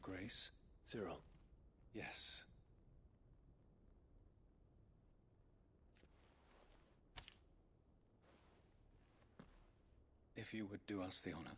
Grace. Cyril. Yes. If you would do us the honor.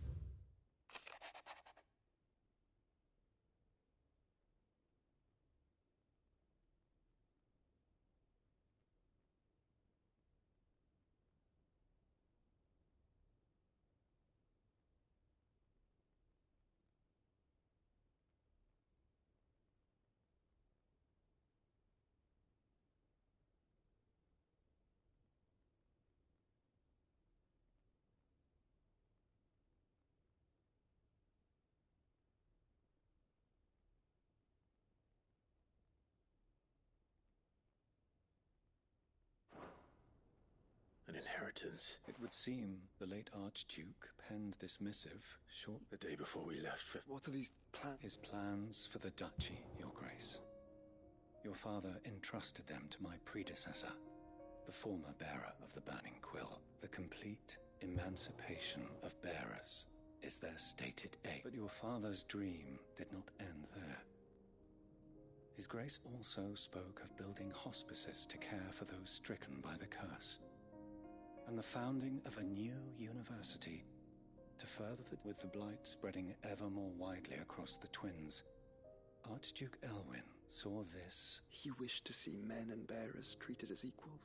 An inheritance. It would seem the late Archduke penned this missive short The day before we left for... What are these plans? His plans for the duchy, Your Grace. Your father entrusted them to my predecessor, the former bearer of the Burning Quill. The complete emancipation of bearers is their stated aim. But your father's dream did not end there. His Grace also spoke of building hospices to care for those stricken by the curse, and the founding of a new university to further with the blight spreading ever more widely across the twins. Archduke Elwyn saw this. He wished to see men and bearers treated as equals.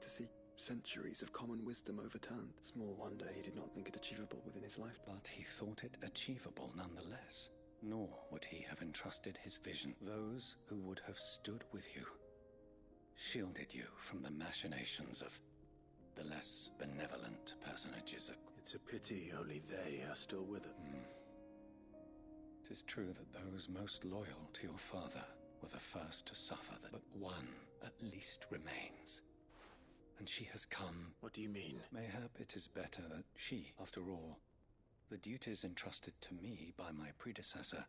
To see centuries of common wisdom overturned. Small wonder he did not think it achievable within his life. But he thought it achievable nonetheless. Nor would he have entrusted his vision those who would have stood with you, shielded you from the machinations of the less benevolent personages. It's a pity only they are still with it. 'Tis true that those most loyal to your father were the first to suffer, but one at least remains. And she has come. What do you mean? Mayhap it is better that she, after all, the duties entrusted to me by my predecessor,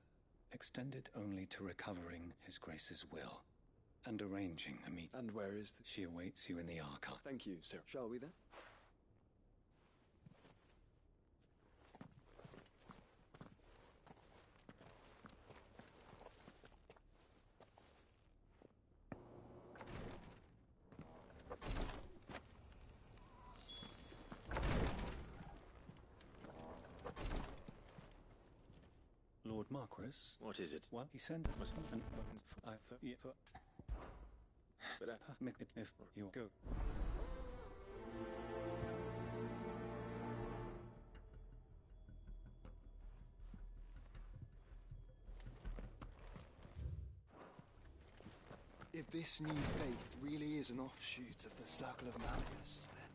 extended only to recovering His Grace's will and arranging a meeting. And where is the... She awaits you in the archive. Thank you, sir. Shall we then? Lord Marquis? What is it? What? He sent us an But if you go. If this new faith really is an offshoot of the Circle of Malleus, then...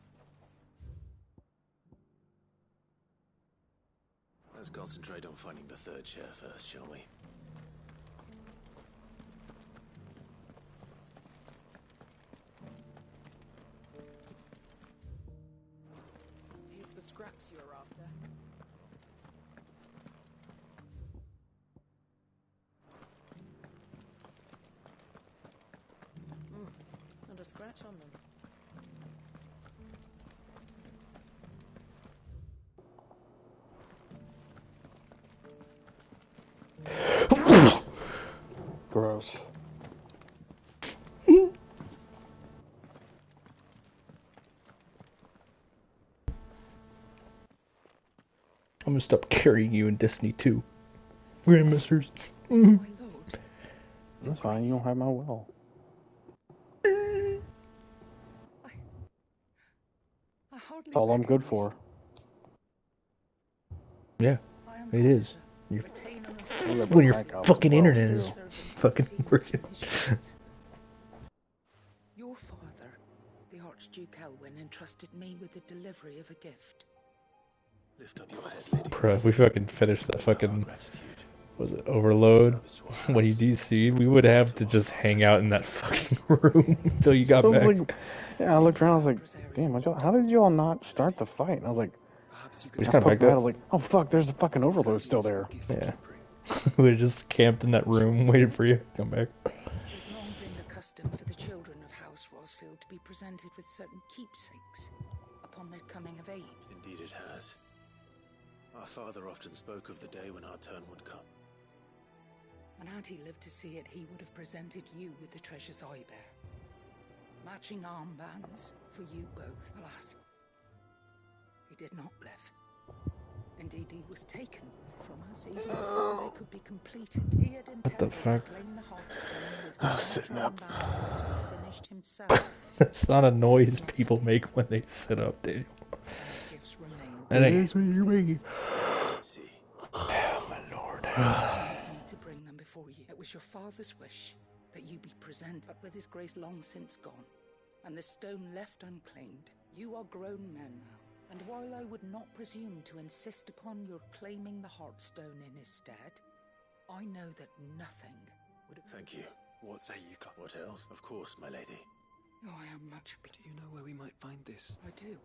Let's concentrate on finding the third chair first, shall we? Here's the scraps you're after. Not a scratch on them. Gross. I'm gonna stop carrying you in Destiny 2. Grandmasters. My lord. That's fine, you don't have my will. I hardly That's all I'm good recognize for. Yeah, I am it is. Potiphar, You're retainer of I'm gonna when your back out fucking as well, internet too. is servant of fucking Phoenix working. and his shields. Your father, the Archduke Elwyn, entrusted me with the delivery of a gift. Lift up your head, lady. Bro, if we fucking finished that Our fucking, gratitude. was it Overload? Service to our When you house. DC, we would have to just hang out in that fucking room until you got I was back. like, yeah, I looked around, I was like, damn, how did you all not start the fight? And I was like, Perhaps you We could... just I kinda poked backed my head, I up. was like, oh fuck, there's the fucking Overload still there. Yeah. We would've just camped in that room, waited for you to come back. It has long been the custom for the children of House Rosfield to be presented with certain keepsakes upon their coming of age. Indeed it has. Our father often spoke of the day when our turn would come. And had he lived to see it, he would have presented you with the treasures I bear. Matching armbands for you both. Alas, he did not live. Indeed, he was taken from us even before they could be completed. He had intended to claim the Heartstone with sitting up. armbands to be finished himself. That's not a noise people make when they sit up, Daniel. His gifts remain. That ain't. Here's what you're making. See. Oh, my lord. Summons me to bring them before you. It was your father's wish that you be present, but with his grace long since gone, and the stone left unclaimed, you are grown men now. And while I would not presume to insist upon your claiming the Heartstone in his stead, I know that nothing would... Thank you. What say you, Clark? What else? Of course, my lady. Oh, I am much... Do you know where we might find this? I do.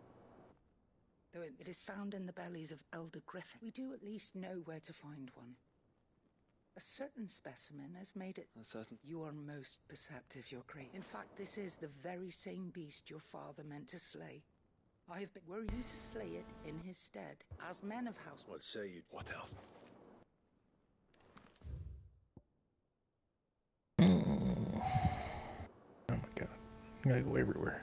Though it is found in the bellies of Elder Griffin, we do at least know where to find one. A certain specimen has made it... A certain... You are most perceptive, your grace. In fact, this is the very same beast your father meant to slay. I have been... Were you to slay it in his stead, as men of house... What say you? What else? Oh my god. I'm gonna go everywhere.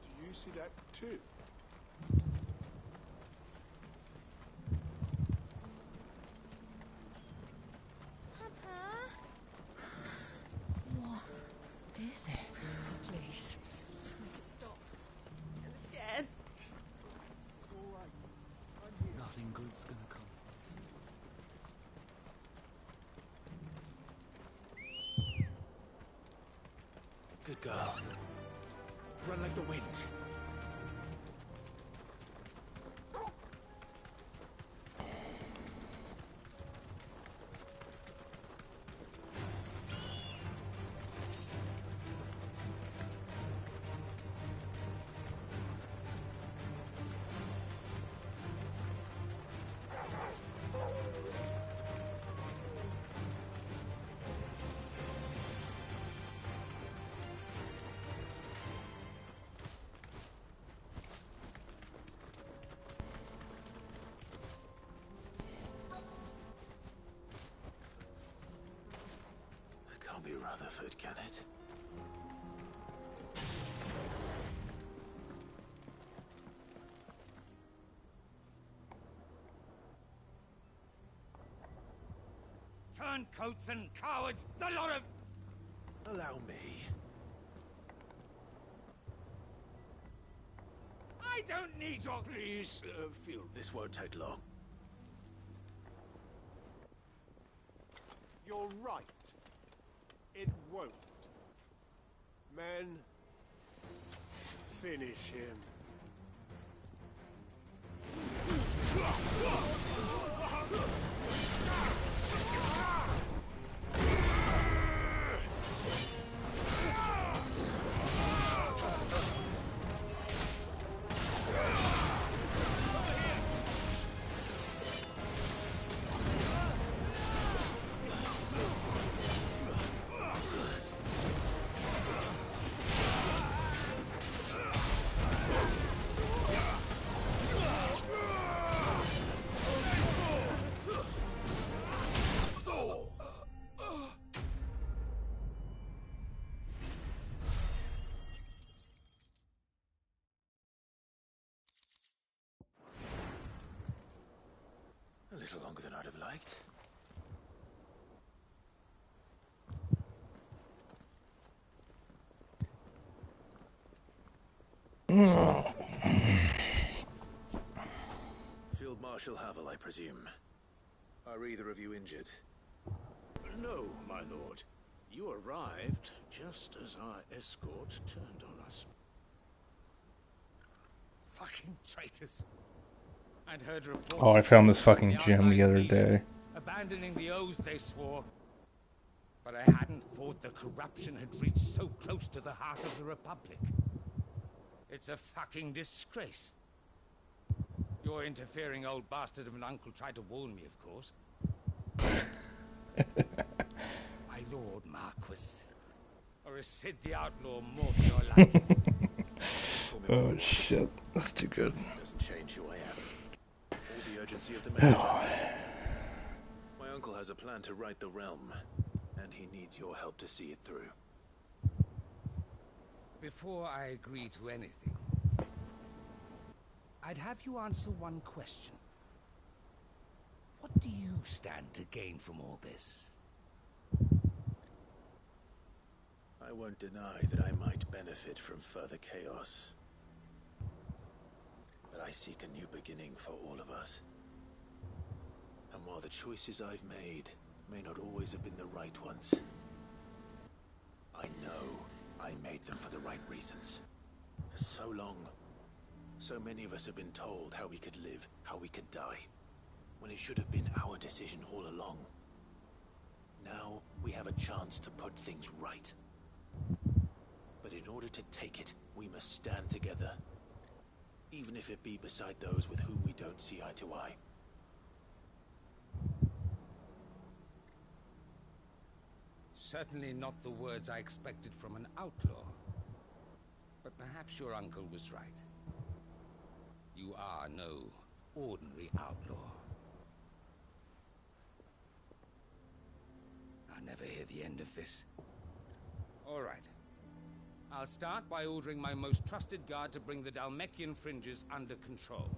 Do you see that too? Is it? Please. Just make it stop. I'm scared. It's all right. I'm here. Nothing good's gonna come of this. Good girl. Run like the wind. Can't be Rutherford, can it? Turncoats and cowards, the lot of... Allow me. I don't need your... Please, Field. This won't take long. You're right. It won't. Men, finish him. A little longer than I'd have liked. Field Marshal Havel, I presume. Are either of you injured? No, my lord. You arrived just as our escort turned on us. Fucking traitors. I'd heard reports... Oh, I found this fucking gem the other day. Abandoning the oaths they swore. But I hadn't thought the corruption had reached so close to the heart of the Republic. It's a fucking disgrace. Your interfering old bastard of an uncle tried to warn me, of course. My lord Marquis. Or is Sid the Outlaw more to your liking? Call Oh shit, that's too good. Doesn't change who I am. Or the urgency of the message. My uncle has a plan to right the realm, and he needs your help to see it through. Before I agree to anything, I'd have you answer one question. What do you stand to gain from all this? I won't deny that I might benefit from further chaos. But I seek a new beginning for all of us. And while the choices I've made may not always have been the right ones, I know I made them for the right reasons. For so long, so many of us have been told how we could live, how we could die, when it should have been our decision all along. Now we have a chance to put things right. But in order to take it, we must stand together. Even if it be beside those with whom we don't see eye to eye. Certainly not the words I expected from an outlaw. But perhaps your uncle was right. You are no ordinary outlaw. I'll never hear the end of this. All right. I'll start by ordering my most trusted guard to bring the Dhalmekian fringes under control.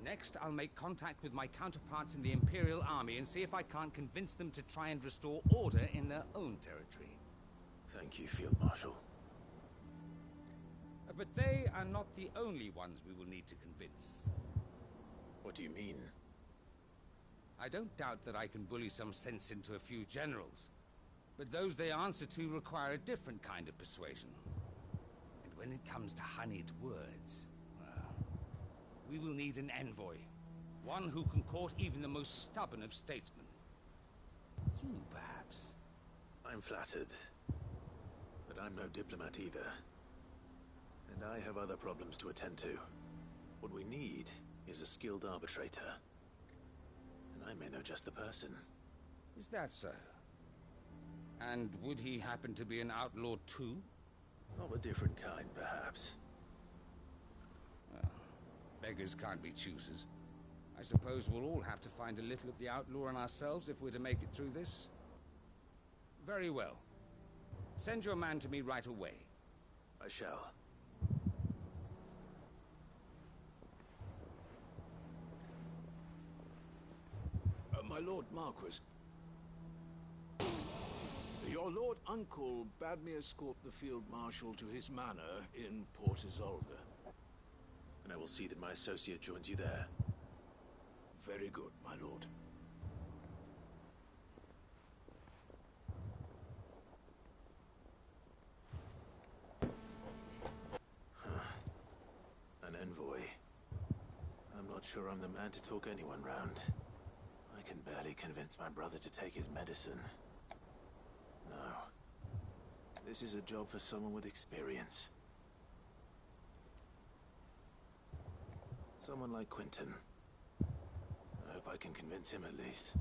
Next, I'll make contact with my counterparts in the Imperial Army and see if I can't convince them to try and restore order in their own territory. Thank you, Field Marshal. But they are not the only ones we will need to convince. What do you mean? I don't doubt that I can bully some sense into a few generals. But those they answer to require a different kind of persuasion. And when it comes to honeyed words, well, we will need an envoy. One who can court even the most stubborn of statesmen. You, perhaps. I'm flattered. But I'm no diplomat either. And I have other problems to attend to. What we need is a skilled arbitrator. And I may know just the person. Is that so? And would he happen to be an outlaw too? Of a different kind, perhaps. Well, beggars can't be choosers. I suppose we'll all have to find a little of the outlaw in ourselves if we're to make it through this. Very well. Send your man to me right away. I shall. My Lord Marquis. Your Lord Uncle bade me escort the Field Marshal to his manor in Port Isolde. And I will see that my associate joins you there. Very good, my lord. An envoy. I'm not sure I'm the man to talk anyone round. I can barely convince my brother to take his medicine. No. This is a job for someone with experience. Someone like Quentin. I hope I can convince him at least.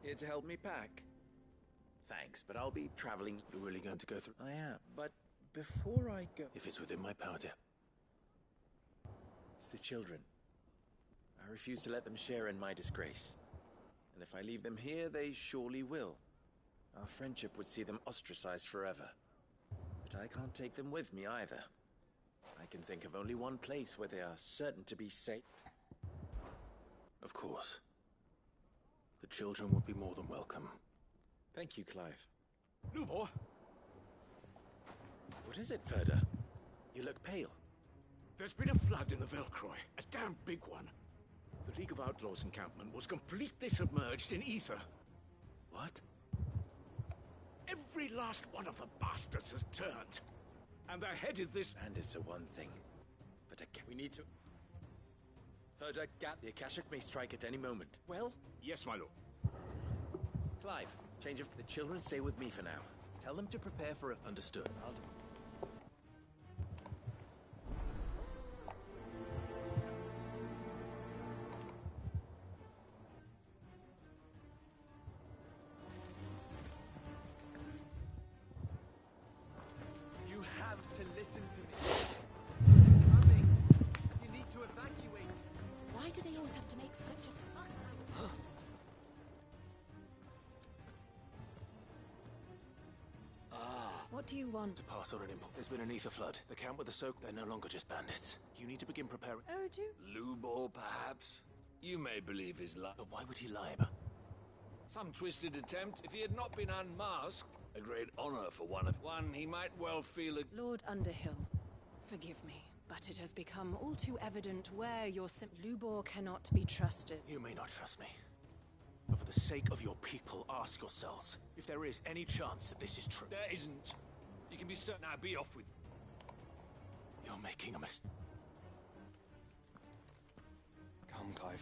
Here to help me pack. Thanks, but I'll be traveling. You're really going to go through? I am, but before I go... If it's within my power to... It's the children. I refuse to let them share in my disgrace. And if I leave them here, they surely will. Our friendship would see them ostracized forever. But I can't take them with me either. I can think of only one place where they are certain to be safe. Of course. The children will be more than welcome. Thank you, Clive. Lubor! What is it, Ferda? You look pale. There's been a flood in the Velcroy, a damn big one. The League of Outlaws encampment was completely submerged in ether. What? Every last one of the bastards has turned. And they're headed this... Bandits are one thing, but we need to... Further gap, the Akashic may strike at any moment. Well? Yes, my lord. Clive, change of... The children stay with me for now. Tell them to prepare for a... Understood. You have to listen to me. They're coming. You need to evacuate. Why do they always have to make such a fuss? What do you want? To pass on an impulse. There's been an ether flood. The camp with the soak, they're no longer just bandits. You need to begin preparing... Eridu? Lubor, perhaps? You may believe his lie. But why would he lie about... Some twisted attempt. If he had not been unmasked, a great honor for one, he might well feel a... Lord Underhill, forgive me, but it has become all too evident where your Lubor cannot be trusted. You may not trust me. But for the sake of your people, ask yourselves if there is any chance that this is true. There isn't. You can be certain. Now be off with... You're making a mistake. Come, Clive.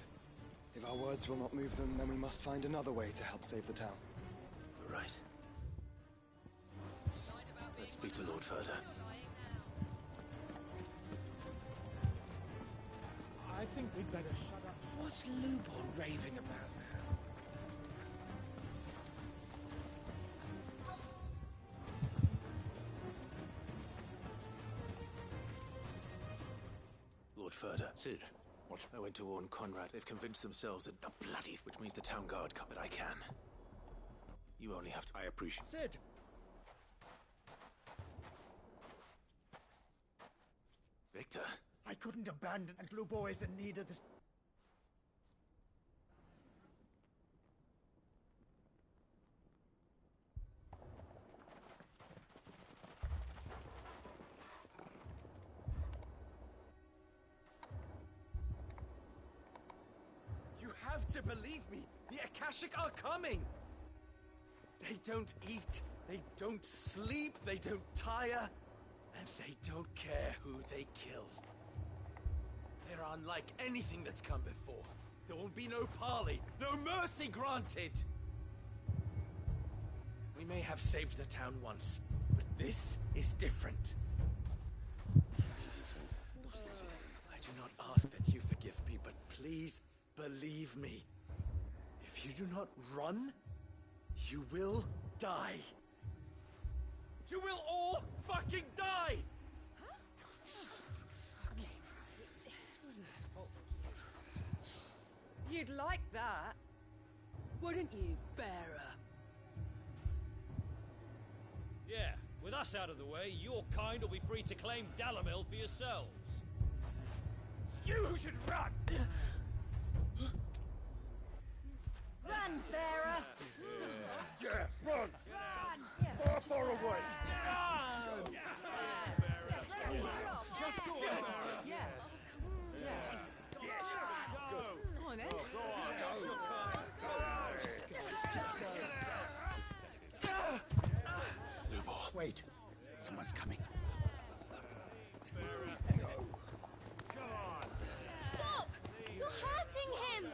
If our words will not move them, then we must find another way to help save the town. You're right. Let's speak to Lord Further. I think we'd better shut up. What's Lubor raving about now? Lord Further. Sid, what? I went to warn Conrad. They've convinced themselves that the bloody... Which means the town guard come, but I can. You only have to... I appreciate... Sid! Victor. I couldn't abandon, and Lubor is in need of this. You have to believe me. The Akashic are coming. They don't eat. They don't sleep. They don't tire. And they don't care who they kill. They're unlike anything that's come before. There will be no parley, no mercy granted. We may have saved the town once, but this is different. I do not ask that you forgive me, but please believe me. If you do not run, you will die. You will all fucking die! You'd like that, wouldn't you, bearer? Yeah, with us out of the way, your kind will be free to claim Dalamil for yourselves. You should run! Run, bearer! Yeah, run! Run! Far away! Run! Just go on! Yeah. Yeah. Yes! Go! Go on, then. Go on! Just go! Lubor. Wait. Someone's coming. Stop! You're hurting him!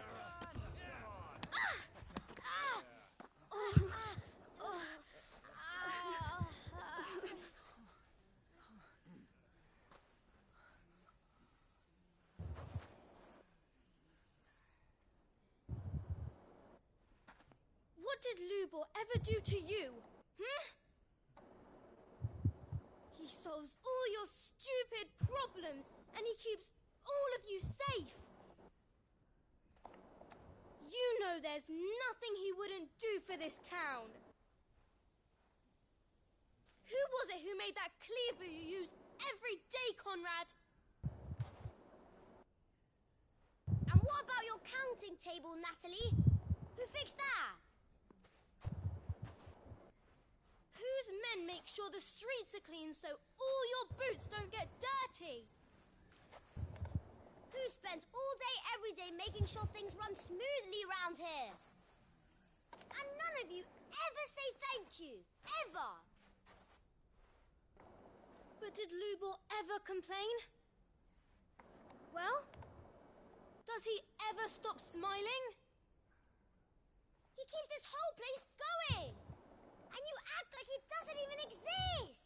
What did Lubor ever do to you? He solves all your stupid problems, and he keeps all of you safe. You know there's nothing he wouldn't do for this town. Who was it who made that cleaver you use every day, Conrad? And what about your counting table, Natalie? Who fixed that? Whose men make sure the streets are clean so all your boots don't get dirty? Who spends all day, every day making sure things run smoothly around here? And none of you ever say thank you. Ever. But did Lubor ever complain? Well? Does he ever stop smiling? He keeps this whole place going! And you act like he doesn't even exist!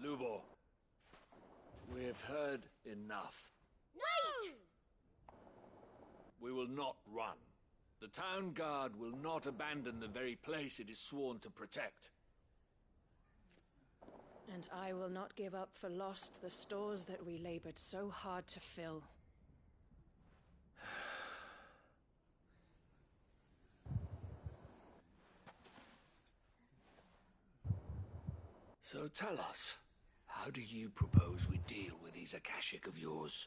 Lubor, we've heard enough. Wait! We will not run. The town guard will not abandon the very place it is sworn to protect. And I will not give up for lost the stores that we labored so hard to fill. So tell us, how do you propose we deal with these Akashic of yours?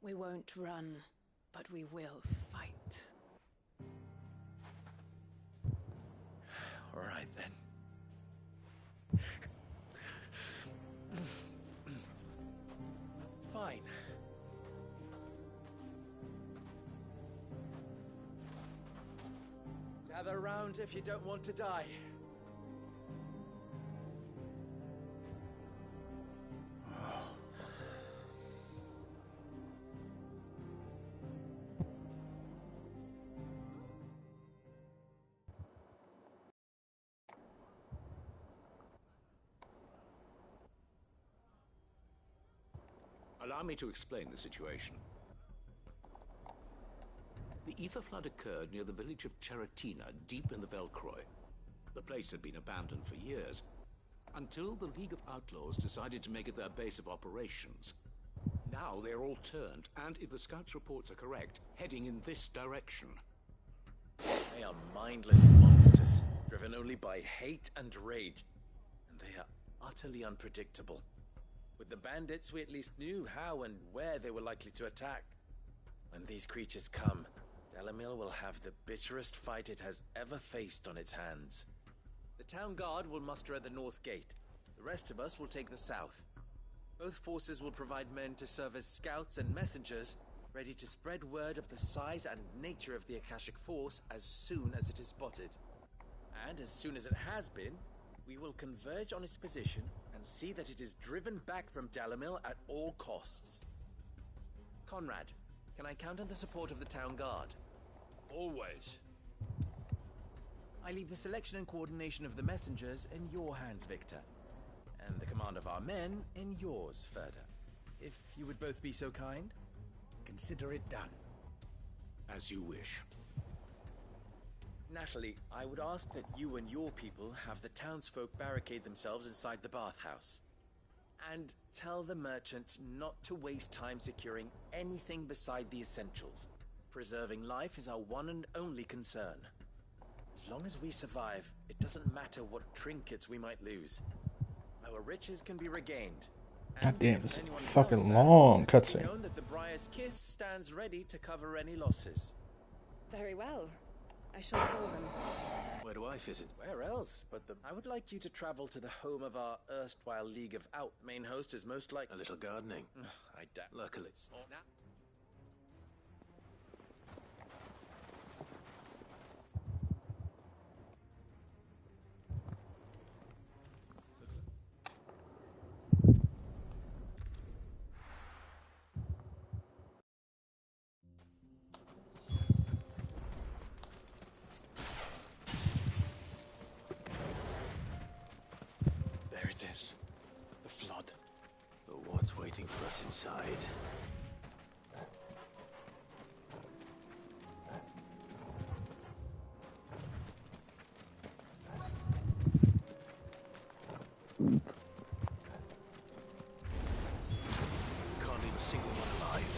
We won't run, but we will fight. All right, then. Fine. Gather round if you don't want to die. Allow me to explain the situation. The ether flood occurred near the village of Cheratina, deep in the Velcroy. The place had been abandoned for years, until the League of Outlaws decided to make it their base of operations. Now they're all turned, and if the scouts' reports are correct, heading in this direction. They are mindless monsters, driven only by hate and rage. And they are utterly unpredictable. With the bandits, we at least knew how and where they were likely to attack. When these creatures come, Dalamil will have the bitterest fight it has ever faced on its hands. The town guard will muster at the north gate. The rest of us will take the south. Both forces will provide men to serve as scouts and messengers, ready to spread word of the size and nature of the Akashic force as soon as it is spotted. And as soon as it has been, we will converge on its position and see that it is driven back from Dalamil at all costs. Conrad, can I count on the support of the town guard? Always. I leave the selection and coordination of the messengers in your hands, Victor. And the command of our men in yours, Ferda. If you would both be so kind. Consider it done. As you wish. Natalie, I would ask that you and your people have the townsfolk barricade themselves inside the bathhouse. And tell the merchant not to waste time securing anything beside the essentials. Preserving life is our one and only concern. As long as we survive, it doesn't matter what trinkets we might lose. Our riches can be regained. God damn, this is a fucking long cutscene. Known that the Briar's Kiss stands ready to cover any losses. Very well. I shall tell them. Where do I fit in? Where else but the... I would like you to travel to the home of our erstwhile League of Out main host is most likely... A little gardening. I doubt... Luckily. There it is. The flood. But what's waiting for us inside? Can't leave a single one alive.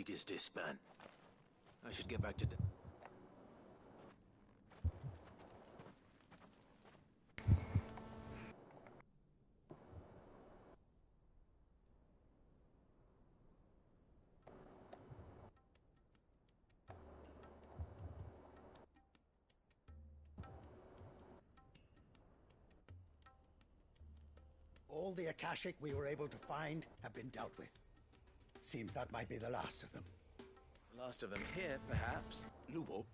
League is disbanded. I should get back to... All the Akashic we were able to find have been dealt with. Seems that might be the last of them. Last of them here, perhaps. Lubo.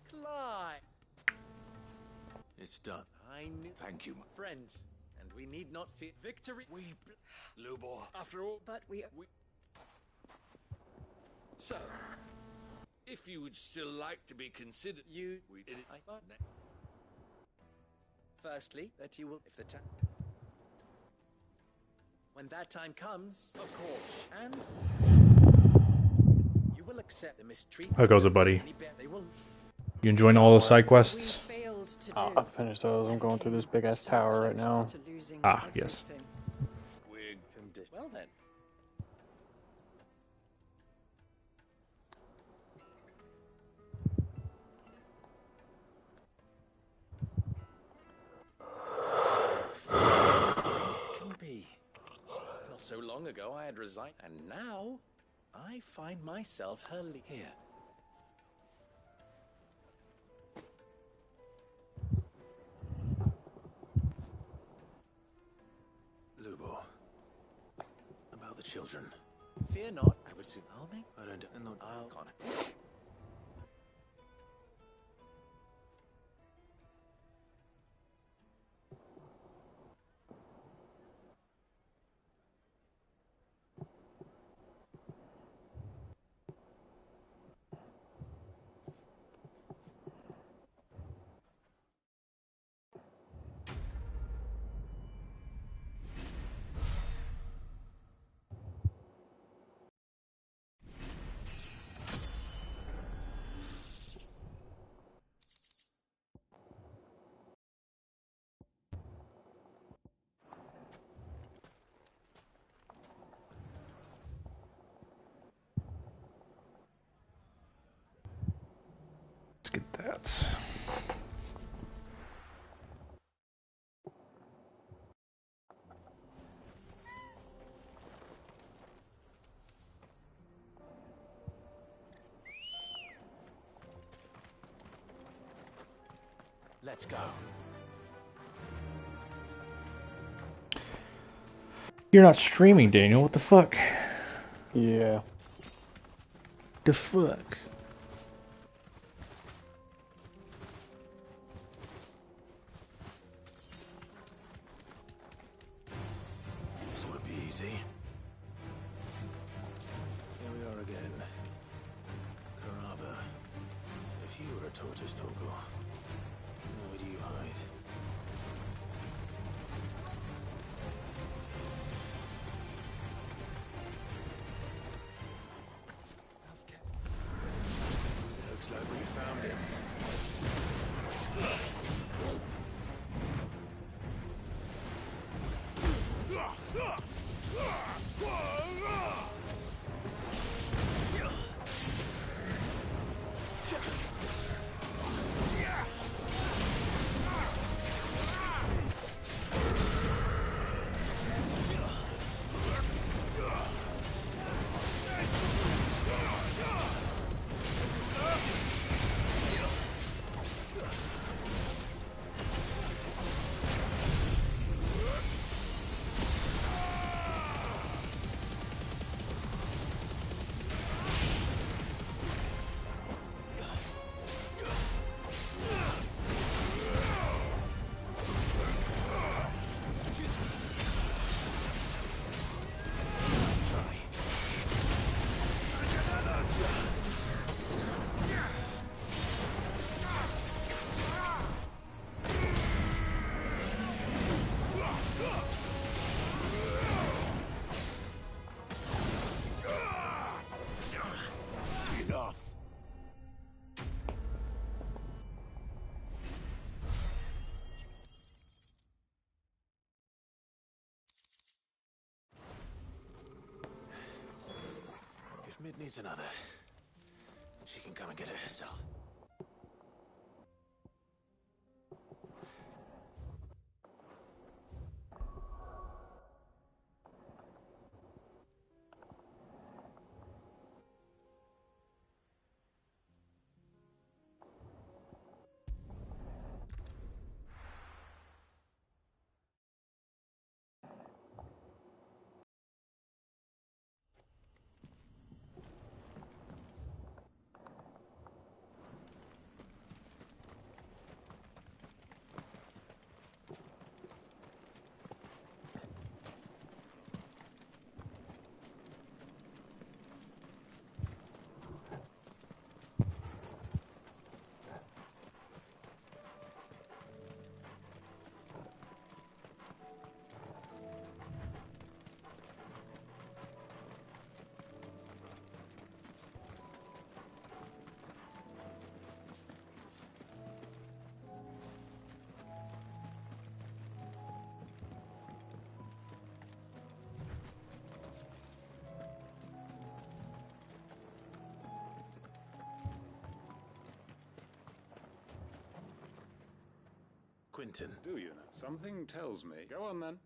Clyde! It's done. I knew... Thank you, friends. And we need not fear victory. Lubo. After all... But we... So, if you would still like to be considered... You... We did it... Firstly, that you will... If the time... When that time comes, of course, and... You will accept the mistreatment... How goes it, buddy? They will... You enjoying all the side quests? I finished those. I'm going through this big ass tower right now. Ah, yes. Well then. Can be. Not so long ago I had resigned, and now I find myself her here. Lubo. About the children. Fear not, I would soon... I'll make... I don't know. I'll... Connor. Get that. Let's go. You're not streaming, Daniel. What the fuck? Yeah. The fuck? This would be easy. Here we are again. Carava. If you were a tortoise, Togo, where do you hide? Looks like we found him. Mid needs another. She can come and get it herself. Quentin. Do you know? Something tells me. Go on then.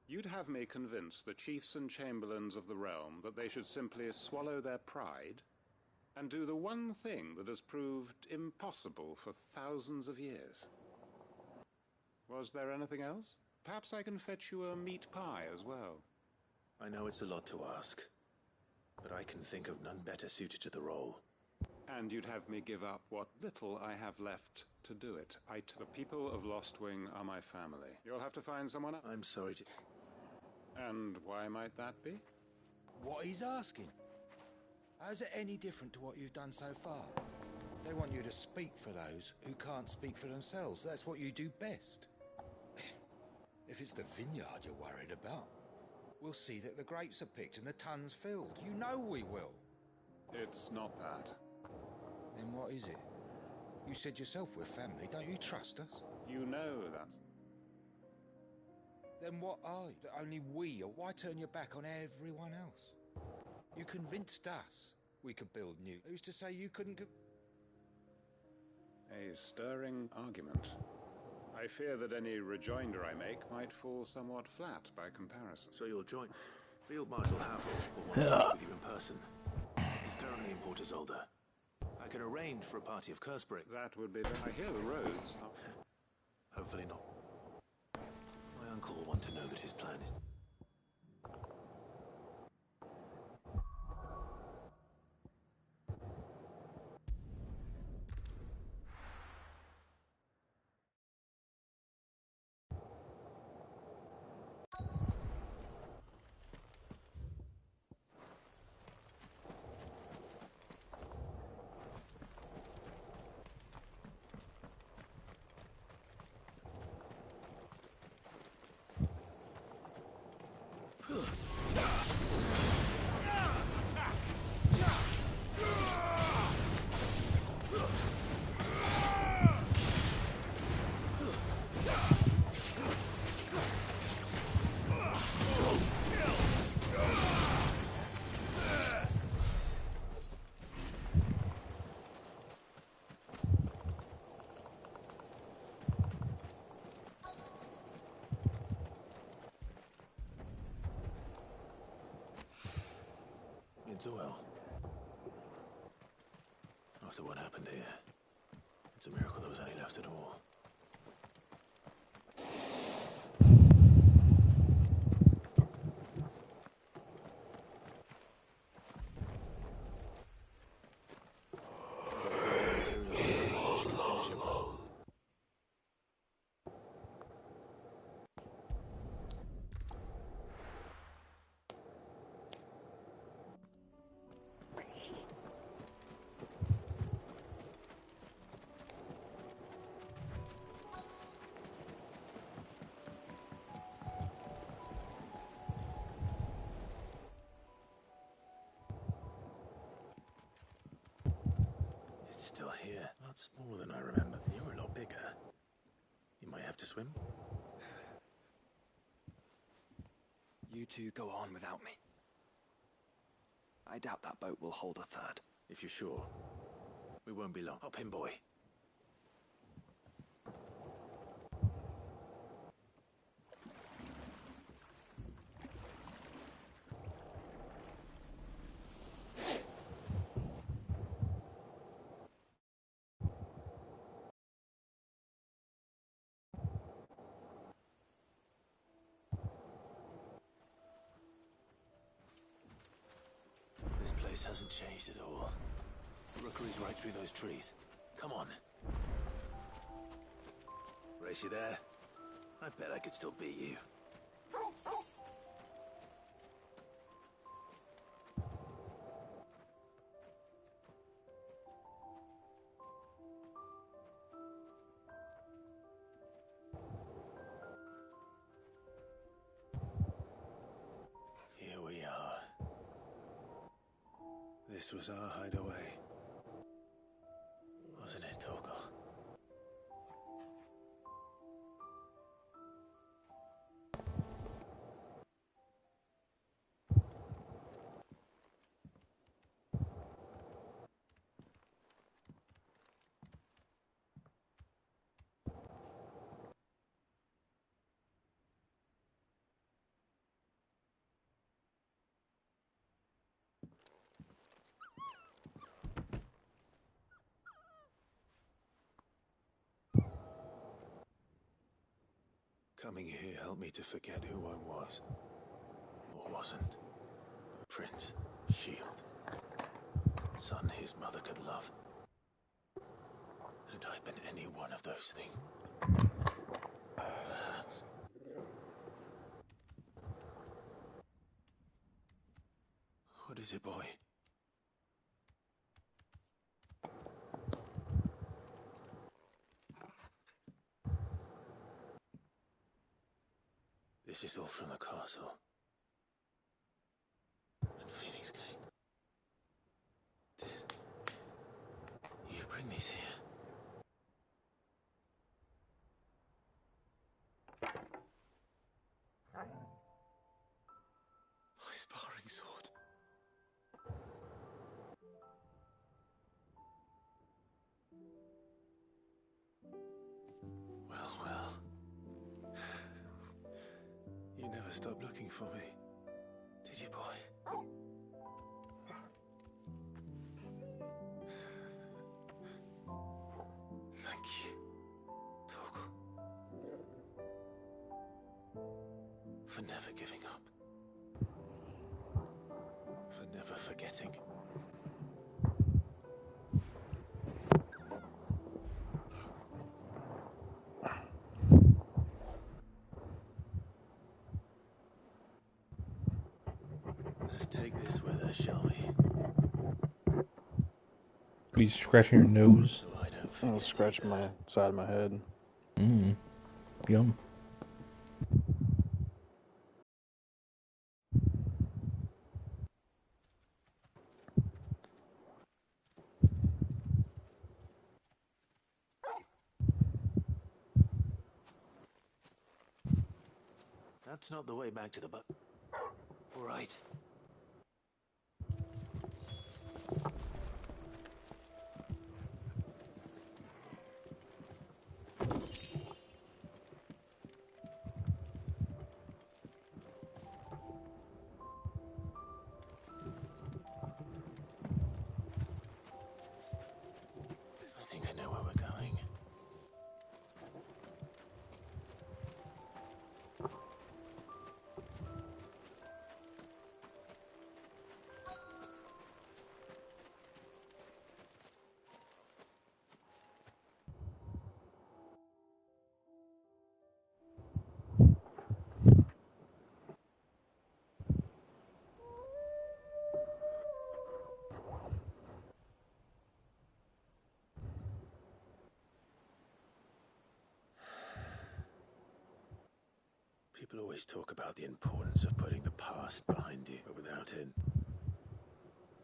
You'd have me convince the chiefs and chamberlains of the realm that they should simply swallow their pride and do the one thing that has proved impossible for thousands of years. Was there anything else? Perhaps I can fetch you a meat pie as well. I know it's a lot to ask, but I can think of none better suited to the role. And you'd have me give up what little I have left to do it. The people of Lost Wing are my family. You'll have to find someone else. I'm sorry to... And why might that be? What he's asking. How's it any different to what you've done so far? They want you to speak for those who can't speak for themselves. That's what you do best. If it's the vineyard you're worried about, we'll see that the grapes are picked and the tons filled. You know we will. It's not that. Then what is it? You said yourself we're family. Don't you trust us? You know that. Then what are you? That only we are? Why turn your back on everyone else? You convinced us we could build new. Who's to say you couldn't... A stirring argument. I fear that any rejoinder I make might fall somewhat flat by comparison. So you'll join... Field Marshal Havel will want to speak with you in person. He's currently in Port Isolde. I can arrange for a party of Cursebrick. That would be... I hear the roads are... Hopefully not. My uncle will want to know that his plan is... well. After what happened here, it's a miracle there was any left at all. Materials to make so she can finish her problem. Still here. A lot smaller than I remember. You're a lot bigger. You might have to swim? You two go on without me. I doubt that boat will hold a third. If you're sure, we won't be long. Hop in, boy. This place hasn't changed at all. The rookery's right through those trees. Come on. Race, you there? I bet I could still beat you. Here we are. This was our hideaway. Wasn't it, Torgal? Coming here helped me to forget who I was. Or wasn't. Prince, shield. Son his mother could love. Had I been any one of those things? Perhaps. What is it, boy? This is all from the castle. And Phoenix Gate. Did you bring these here? My sparring sword. Well, well. You never stopped looking for me, did you, boy? Thank you, Torgal. For never giving up. For never forgetting. Let's take this with us, shall we? He's scratching your nose. So I don't I'll scratch my side of my head. Yum. That's not the way back to the boat. All right. I think I know where we're going. People always talk about the importance of putting the past behind you, but without it,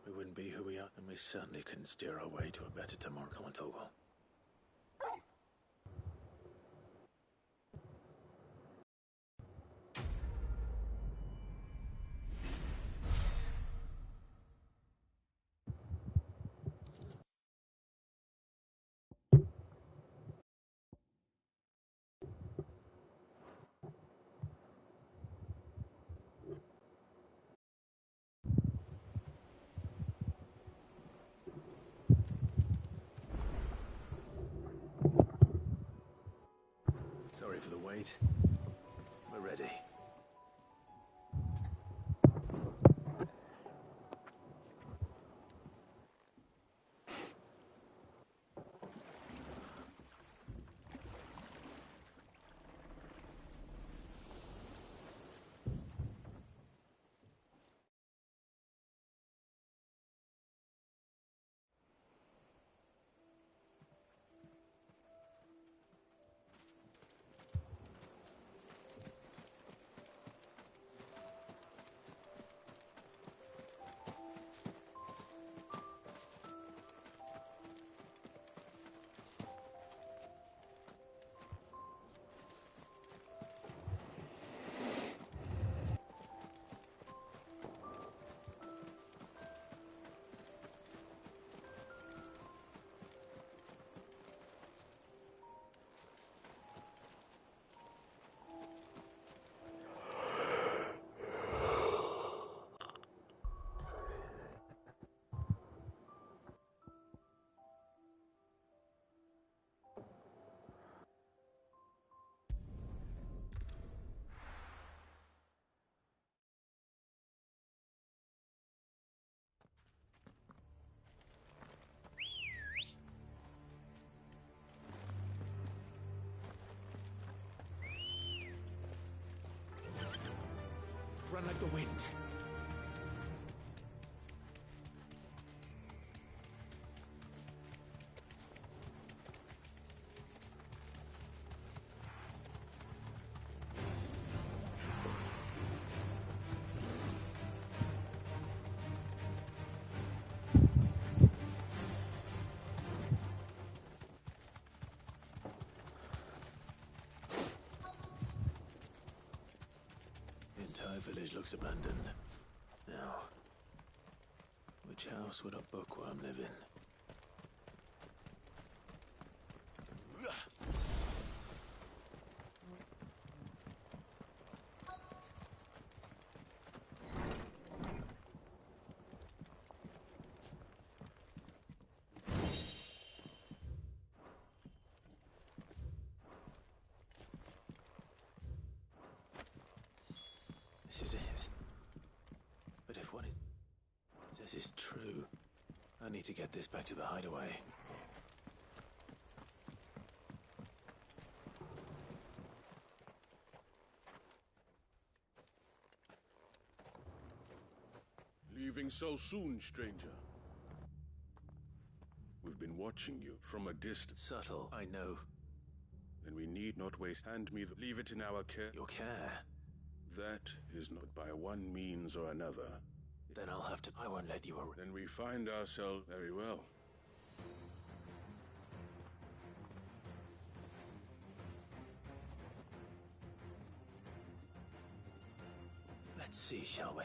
we wouldn't be who we are, and we certainly couldn't steer our way to a better tomorrow. Come on, Torgal. Sorry for the wait. We're ready. Run like the wind. The entire village looks abandoned. Now, which house would a bookworm live in? This is it. But if what it says is true, I need to get this back to the hideaway. Leaving so soon, stranger? We've been watching you from a distance. Subtle, I know. Then we need not waste. Hand me the... Leave it in our care. Your care? That is not by one means or another. Then I'll have to... I won't let you... Then we find ourselves very well. Let's see, shall we?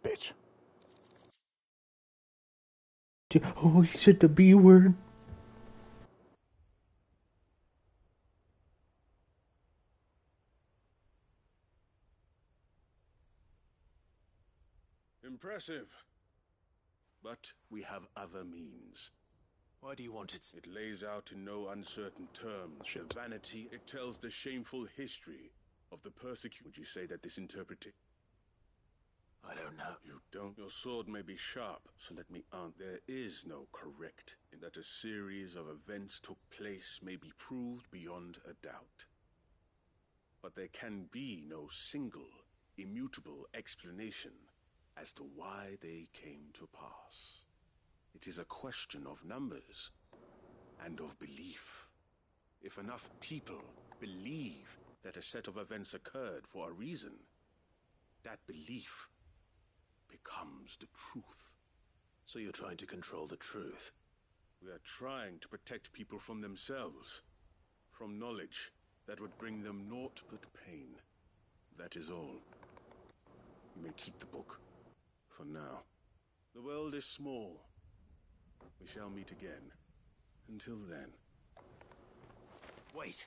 Bitch. Oh, you said the B word. Impressive. But we have other means. Why do you want it? It lays out in no uncertain terms the vanity. It tells the shameful history of the persecution. Would you say that this interpretation? I don't know. You don't? Your sword may be sharp, so let me answer. There is no correct in that a series of events took place may be proved beyond a doubt. But there can be no single, immutable explanation as to why they came to pass. It is a question of numbers and of belief. If enough people believe that a set of events occurred for a reason, that belief becomes the truth. So you're trying to control the truth? We are trying to protect people from themselves, from knowledge that would bring them naught but pain. That is all. You may keep the book, for now. The world is small. We shall meet again. Until then. Wait.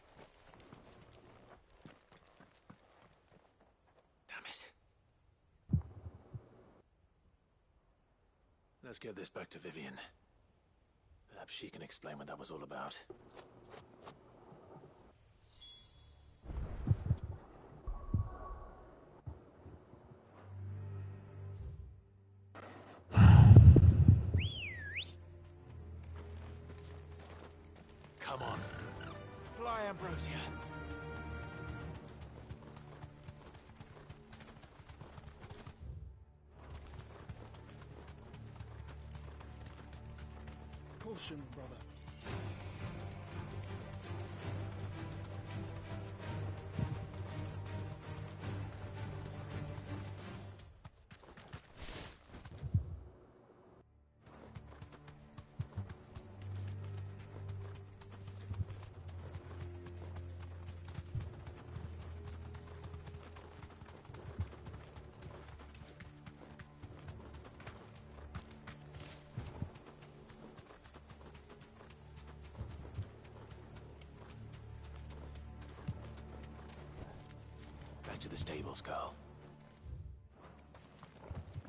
Damn it. Let's get this back to Vivian. Perhaps she can explain what that was all about. Come on. Fly, Ambrosia. Caution, brother. Back to the stables, girl.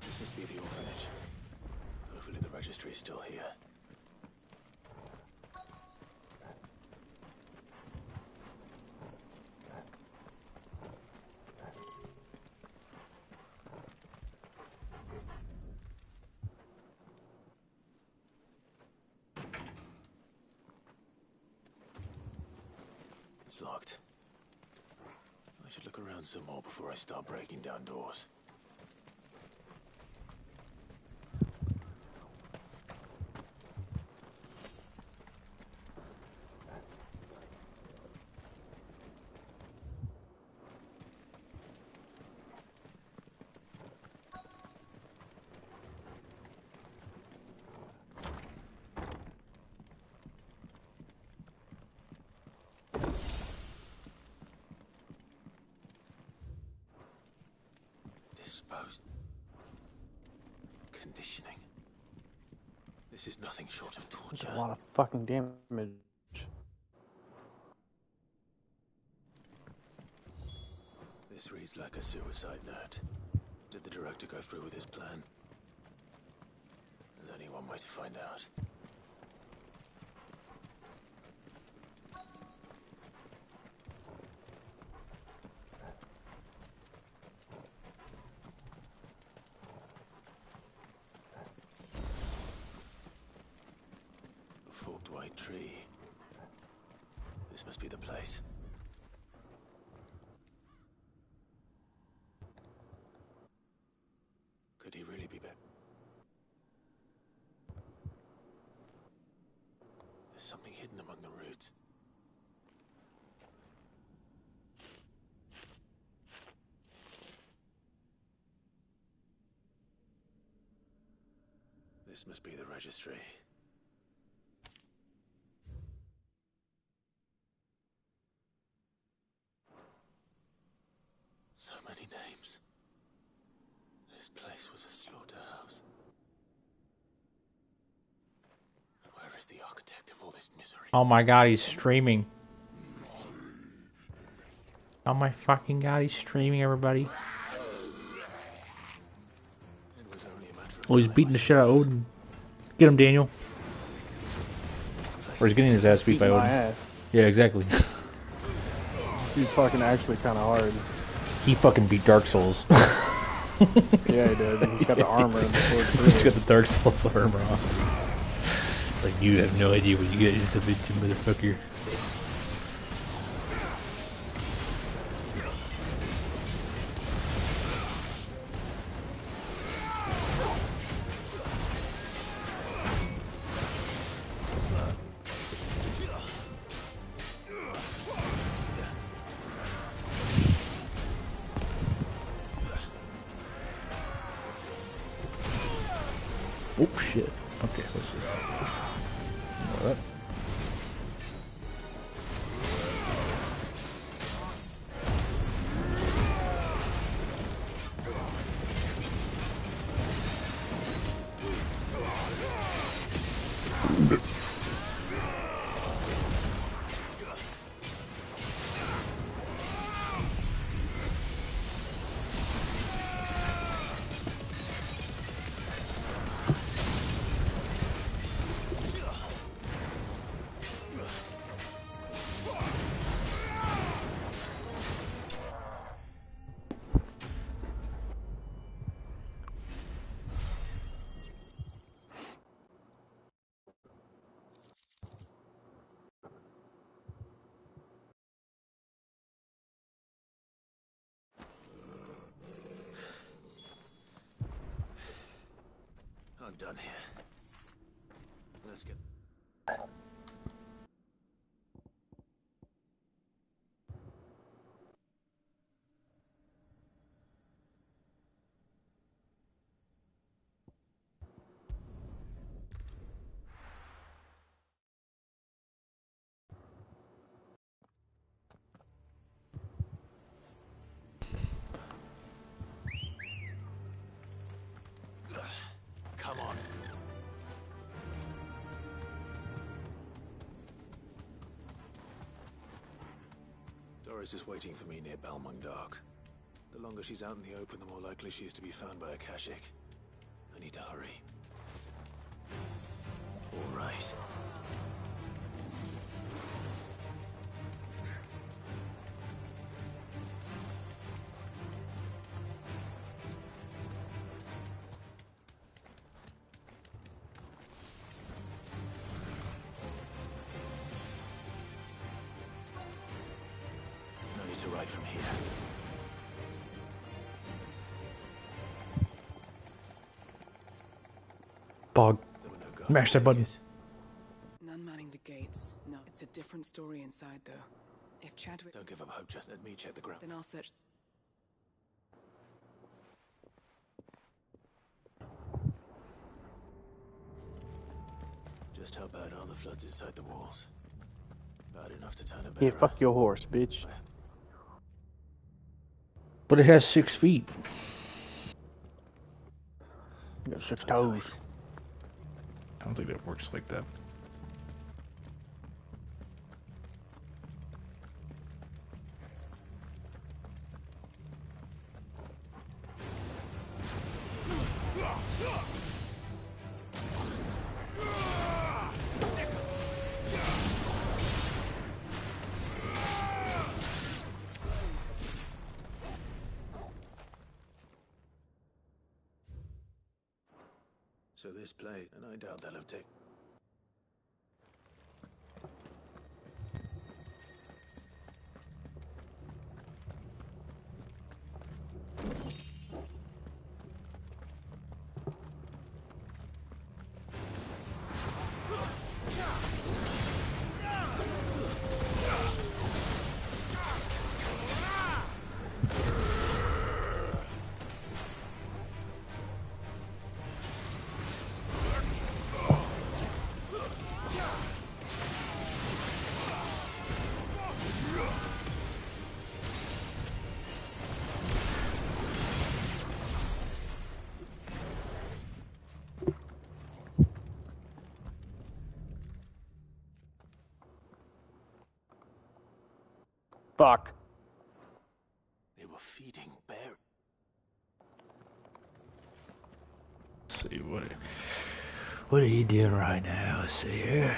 This must be the orphanage. Hopefully the registry is still here. It's locked. I should look around some more before I start breaking down doors. Disposed. Conditioning. This is nothing short of torture. That's a lot of fucking damage. This reads like a suicide note. Did the director go through with his plan? There's only one way to find out. A forked white tree. This must be the place. Could he really be back? There's something hidden among the roots. This must be the registry. So many names. This place was a slaughterhouse. And where is the architect of all this misery? Oh my god, he's streaming. Oh my fucking god, he's streaming, everybody. It was Oh, he's beating the shit out of Odin. Get him, Daniel. Or he's getting his ass beat by Odin. My ass. Yeah, exactly. He's fucking actually kind of hard. He fucking beat Dark Souls. Yeah, he did. He's got the armor and the sword. He's got the Dark Souls armor on. It's like, you have no idea what you get yourself into, motherfucker. Oh shit. Okay, let's just ignore that. I'm done here. Let's get... Come on. Doris is waiting for me near Balmung Dark. The longer she's out in the open, the more likely she is to be found by Akashic. I need to hurry. All right. No need to ride from here. Bog. Mash that button. None manning the gates. No, it's a different story inside, though. If Chadwick... Don't give up hope, just let me check the ground. Then I'll search... Just how bad are the floods inside the walls? Bad enough to turn a Yeah, bearer. fuck your horse, bitch. But it has 6 feet. You got 6 toes. I don't think that works like that. So this plate, and I doubt they'll have taken. Fuck. They were feeding bear. see what are you doing right now? Let's see here.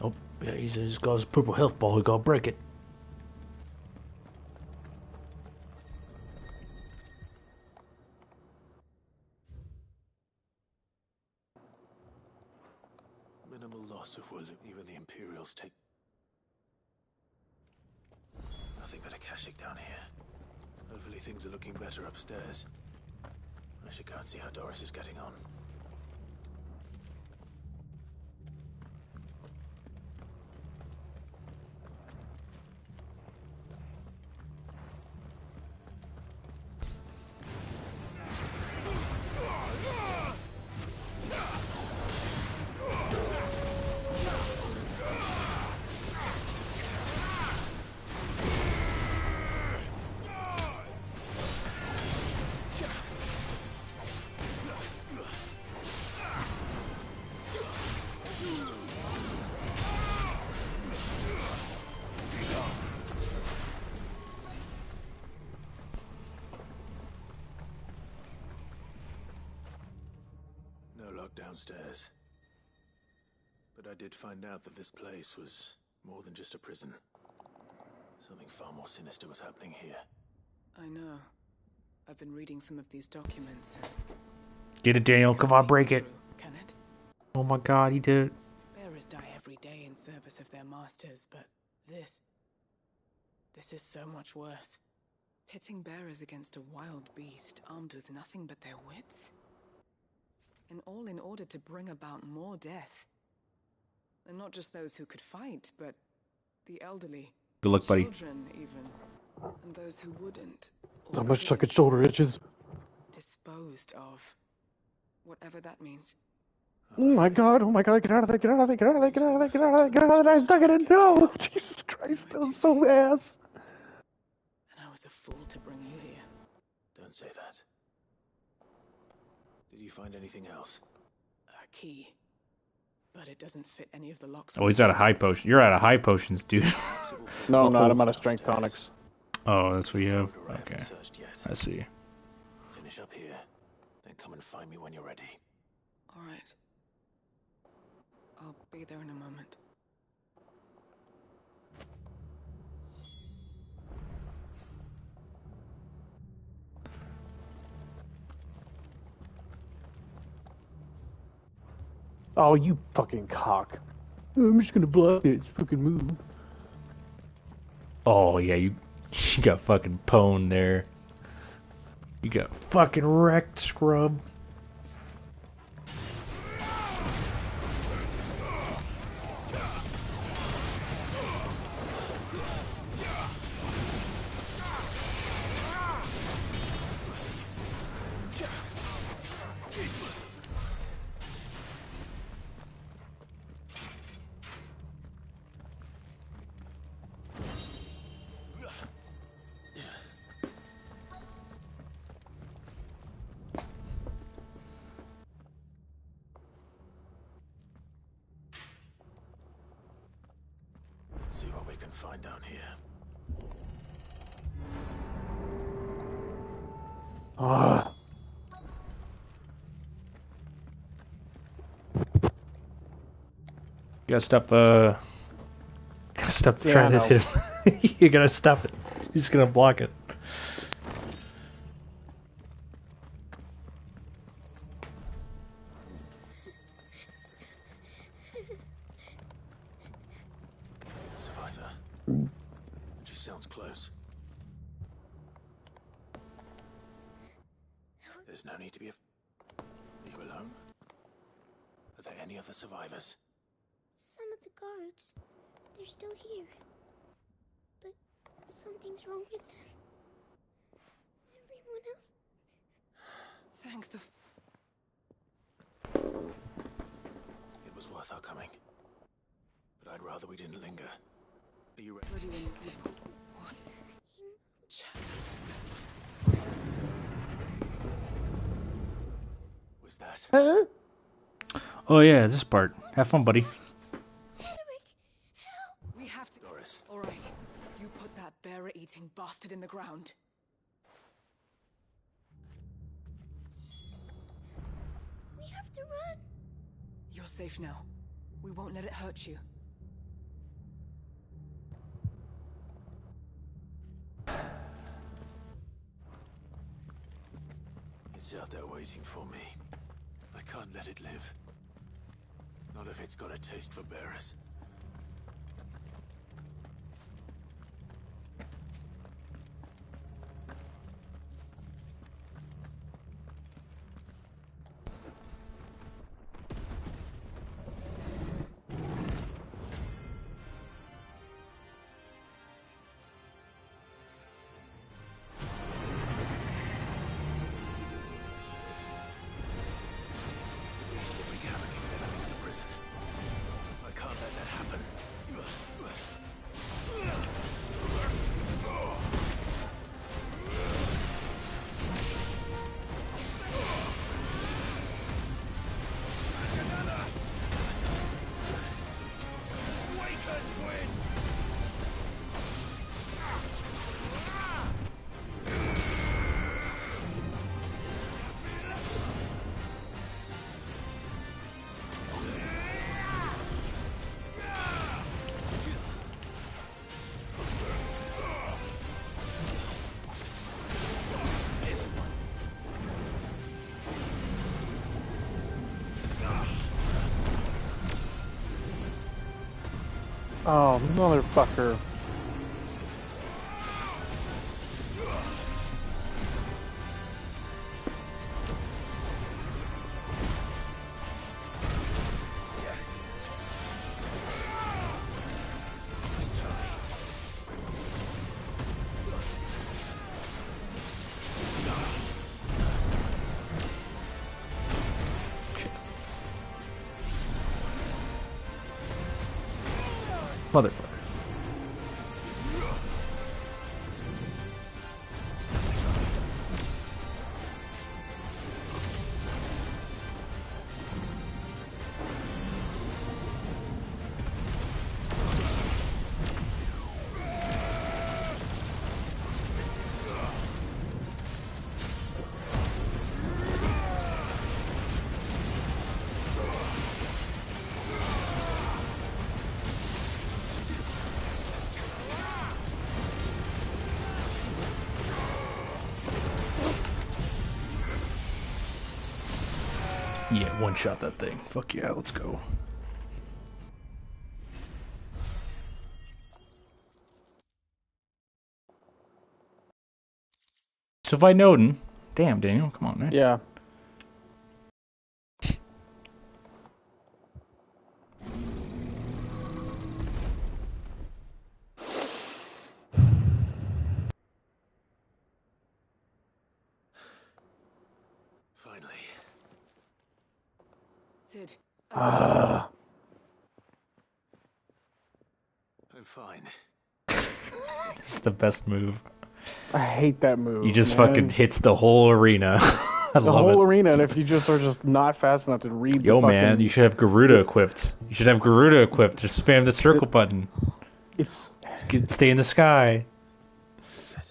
Oh, yeah, he's got his purple health ball. He gotta break it. Minimal loss of wood. Even the Imperials take. Nothing but a Akashic down here. Hopefully things are looking better upstairs. I should go and see how Doris is getting on. Downstairs. But I did find out that this place was more than just a prison. Something far more sinister was happening here. I know. I've been reading some of these documents. Get it, Daniel. Come on, break it. Can it? Oh my God, he did it. Bearers die every day in service of their masters, but this is so much worse. Pitting bearers against a wild beast armed with nothing but their wits? And all in order to bring about more death. And not just those who could fight, but the elderly. Good luck, buddy. Children, even. And those who wouldn't. So much sucking shoulder itches. Disposed of. Whatever that means. Oh my God, get out of there, get out of there, get out of there, get out of there, get out of there, get out of there, I'm stuck in it, no! Jesus Christ, that was so ass. And I was a fool to bring you here. Don't say that. Did you find anything else? A key. But it doesn't fit any of the locks. Oh, he's out of high potion. You're out of high potions, dude. No, I'm not. I'm out of strength tonics. Oh, that's what you have? Okay. I see. Finish up here, then come and find me when you're ready. All right. I'll be there in a moment. Oh, you fucking cock. I'm just gonna block it. It's fucking move. Oh, yeah, you got fucking pwned there. You got fucking wrecked, scrub. Let's see what we can find down here. Ah. You gotta stop trying to hit him. You gotta stop it. He's gonna block it. Survivor. She sounds close. There's no need to be Are you alone? Are there any other survivors? Some of the guards, they're still here. But something's wrong with them. Everyone else... Thank the... It was worth our coming. But I'd rather we didn't linger. Are you ready? Ready when you... What? Was that? Huh? Oh yeah, this part. Have fun, buddy. We have to... Doris. All right. You put that bearer-eating bastard in the ground. We have to run. You're safe now. We won't let it hurt you. It's out there waiting for me. I can't let it live. Not if it's got a taste for bearers. Oh, motherfucker. Motherfucker. Yeah, one shot that thing. Fuck yeah, let's go. So if I Noden, damn Daniel, come on, man. Yeah. Finally. Sid, I'm fine. It's the best move. I hate that move. You just man. fucking hits the whole arena. I the love whole it. arena, and if you just are just not fast enough to read Yo, the fucking... man, you should have Garuda equipped. You should have Garuda equipped. Just spam the circle button. It's... Stay in the sky. A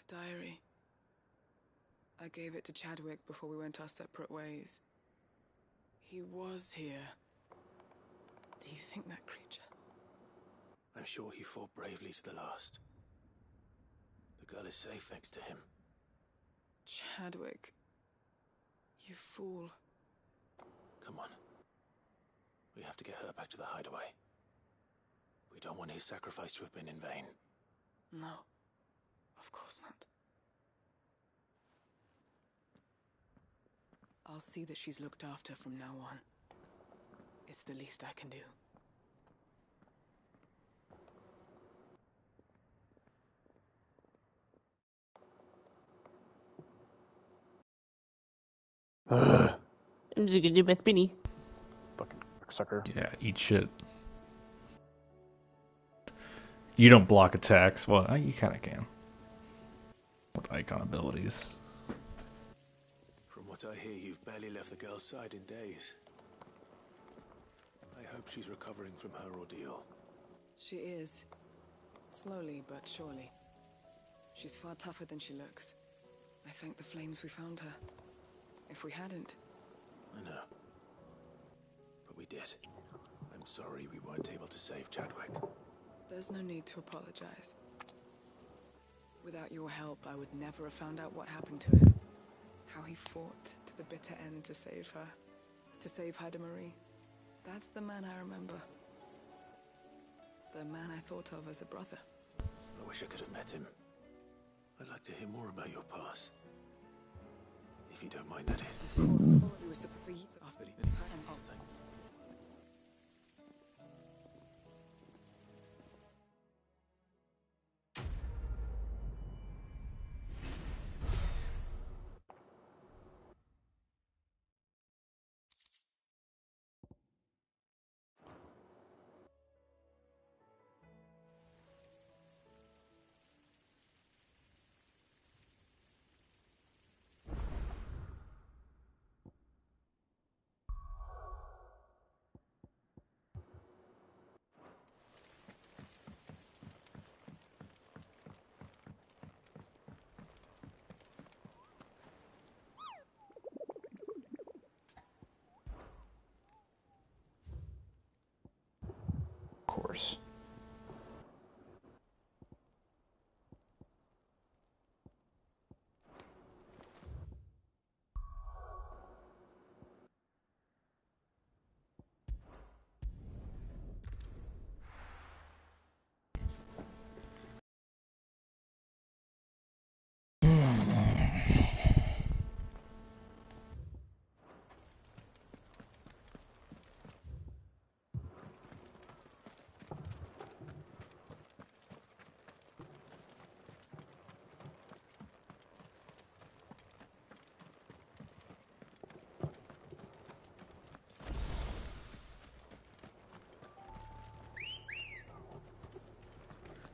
diary. I gave it to Chadwick before we went our separate ways. He was here. Do you think that creature? I'm sure he fought bravely to the last. The girl is safe thanks to him. Chadwick. You fool. Come on. We have to get her back to the hideaway. We don't want his sacrifice to have been in vain. No. Of course not. I'll see that she's looked after from now on. It's the least I can do. I'm just gonna do my spinny. Fucking sucker. Yeah, eat shit. You don't block attacks. Well, you kind of can. With icon abilities. From what I hear, you've barely left the girl's side in days. I hope she's recovering from her ordeal. She is. Slowly but surely. She's far tougher than she looks. I thank the flames we found her. if we hadn't. I know. But we did. I'm sorry we weren't able to save Chadwick. There's no need to apologize. Without your help, I would never have found out what happened to him. How he fought to the bitter end to save her. To save Haida Marie. That's the man I remember. The man I thought of as a brother. I wish I could have met him. I'd like to hear more about your past. If you don't mind, that is. Of course, we were supposed to after the Of course.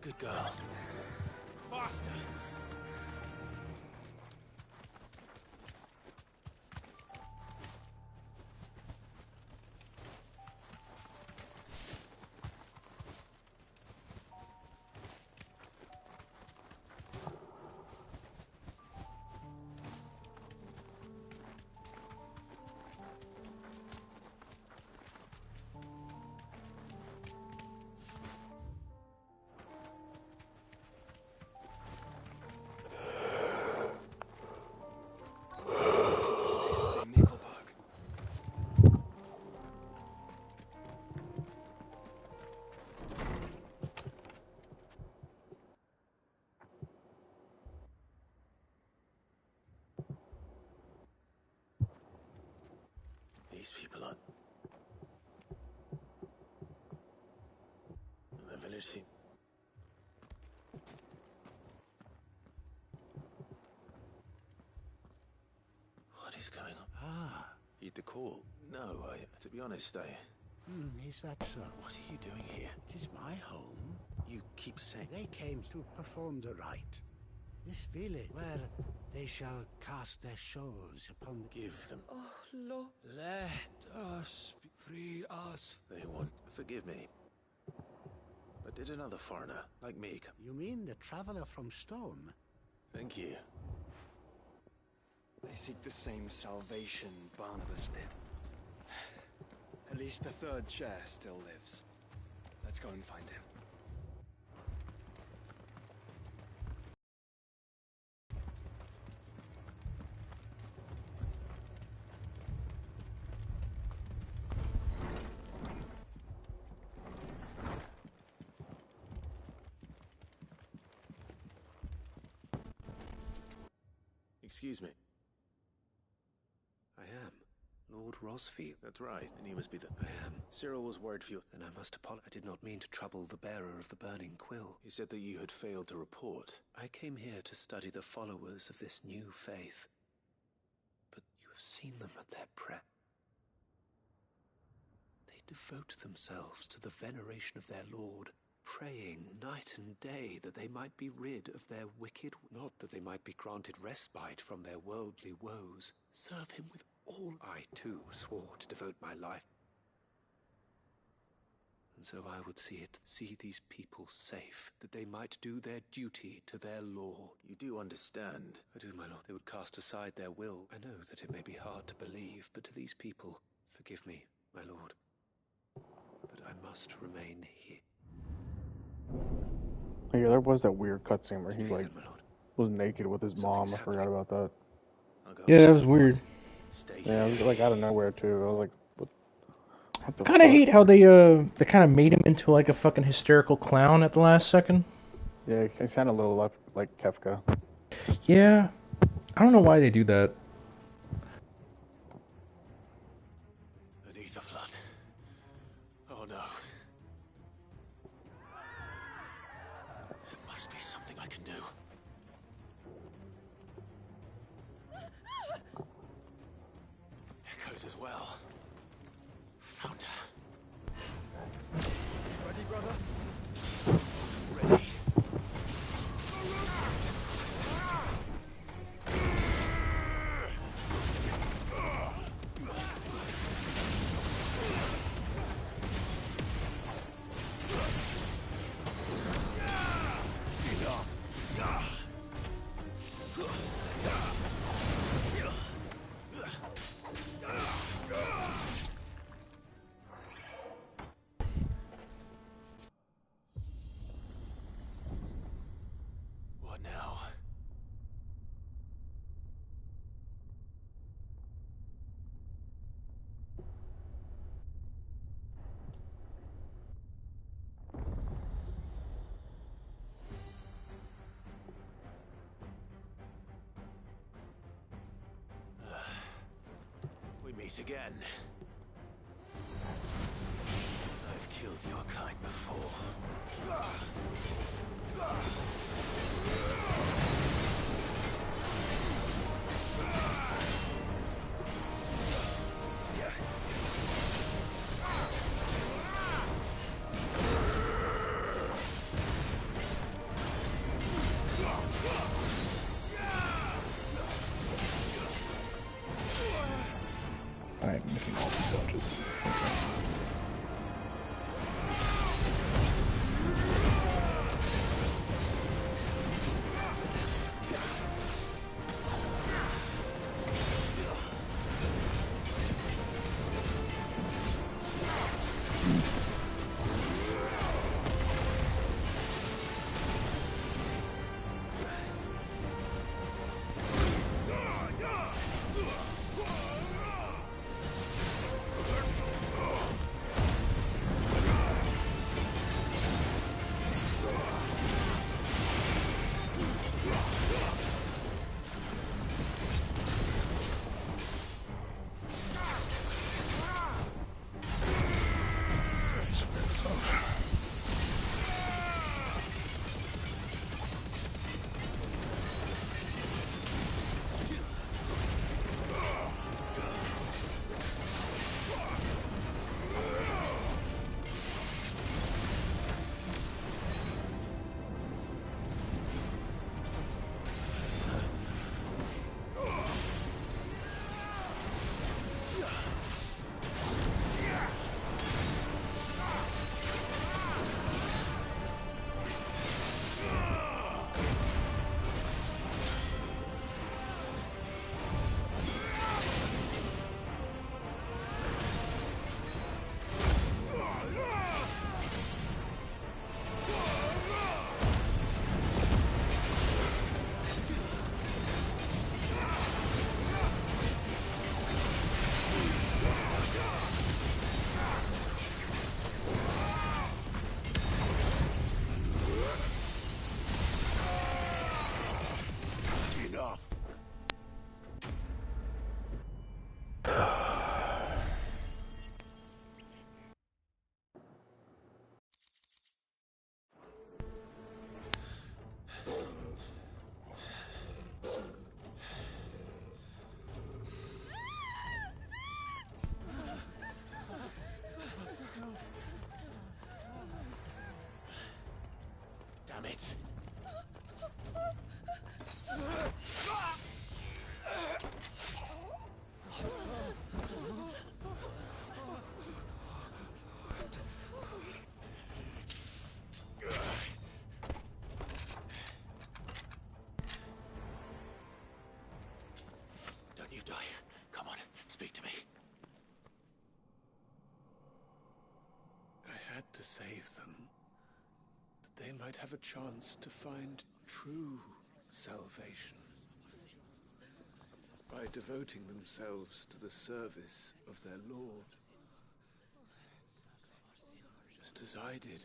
Good girl. Faster! These people are... The village seems... What is going on? Ah. Heed the call. No, to be honest, Is that so? What are you doing here? It is my home. You keep saying... They came to perform the rite. This village, where they shall cast their souls upon the... Give them... Oh, Lord, let us free us. They want... Forgive me. But did another foreigner, like me, come... You mean the traveler from Storm? Thank you. They seek the same salvation Barnabas did. At least the third chair still lives. Let's go and find him. Excuse me. I am. Lord Rosfield. That's right, and you must be the... I am. Cyril was worried for you. Then I must apologize. I did not mean to trouble the bearer of the burning quill. He said that you had failed to report. I came here to study the followers of this new faith. But you have seen them at their prayer. They devote themselves to the veneration of their Lord, praying night and day that they might be rid of their wicked, not that they might be granted respite from their worldly woes. Serve him with all. I too swore to devote my life. And so I would see these people safe, that they might do their duty to their lord. You do understand? I do, my lord. They would cast aside their will. I know that it may be hard to believe, but to these people, forgive me, my lord. But I must remain here. Yeah, there was that weird cutscene where he like was naked with his mom. I forgot about that. Yeah, that was weird. Yeah, it was like out of nowhere too. I was like, what the Kind of fuck? hate how they kind of made him into like a fucking hysterical clown at the last second. Yeah, he sounded a little like Kefka. Yeah, I don't know why they do that. Beneath the flood. Oh no. There must be something I can do. Echoes as well. Found her. Ready, brother? Ready. What now? We meet again. I've killed your kind before. I'm missing all these dodges. Damn it. die. Come on, speak to me. I had to save them, that they might have a chance to find true salvation. By devoting themselves to the service of their Lord. Just as I did,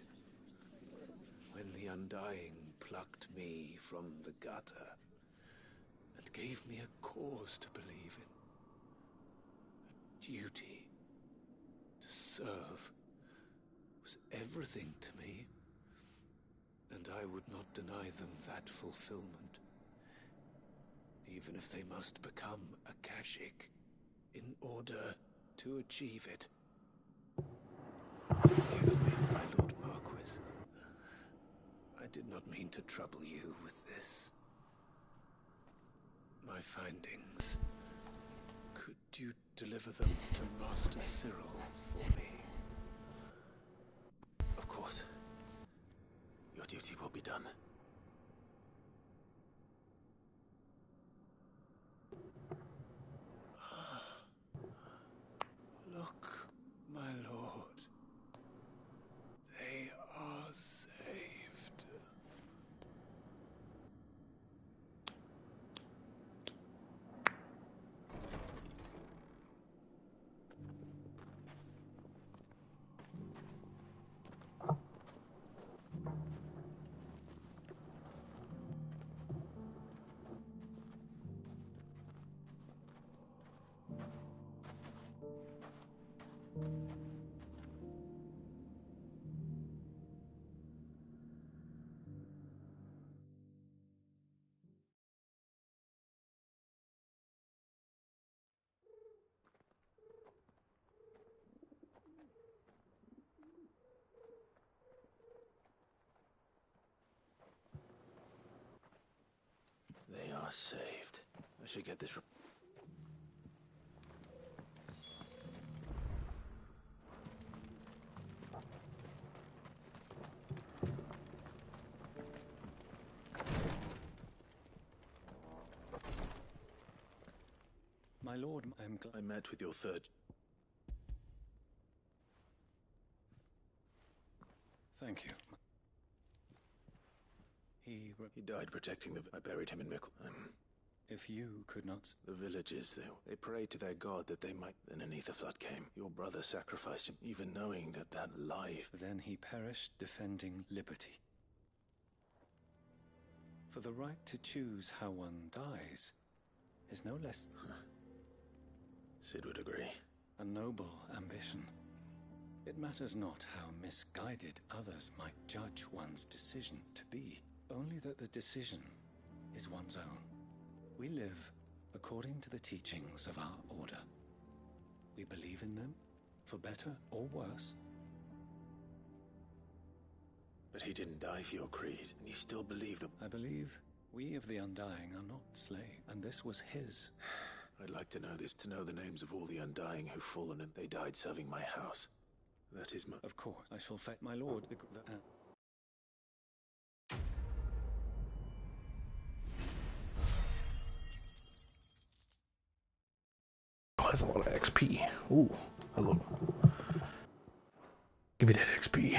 when the Undying plucked me from the gutter and gave me a cause to believe in. A duty to serve was everything to me, and I would not deny them that fulfillment, even if they must become a Kashyyyk in order to achieve it. Forgive me, my Lord Marquis. I did not mean to trouble you with this. My findings. Could you deliver them to Master Cyril for me? Of course. Your duty will be done. Look, my lord. They are saved. They are saved. I should get this. My lord, I met with your third. Thank you. He died protecting the. I buried him in Mickle. If you could not. The villagers, they prayed to their god that they might. Then an ether flood came. Your brother sacrificed him, even knowing that life. Then he perished defending liberty. For the right to choose how one dies is no less. Sid would agree. A noble ambition. It matters not how misguided others might judge one's decision to be, only that the decision is one's own. We live according to the teachings of our order. We believe in them, for better or worse. But he didn't die for your creed, and you still believe them. I believe we of the Undying are not slain, and this was his. I'd like to know this, to know the names of all the Undying who've fallen and they died serving my house. That is my... Of course, I shall fetch my lord. Oh, that's a lot of XP. Ooh, hello. Give me that XP.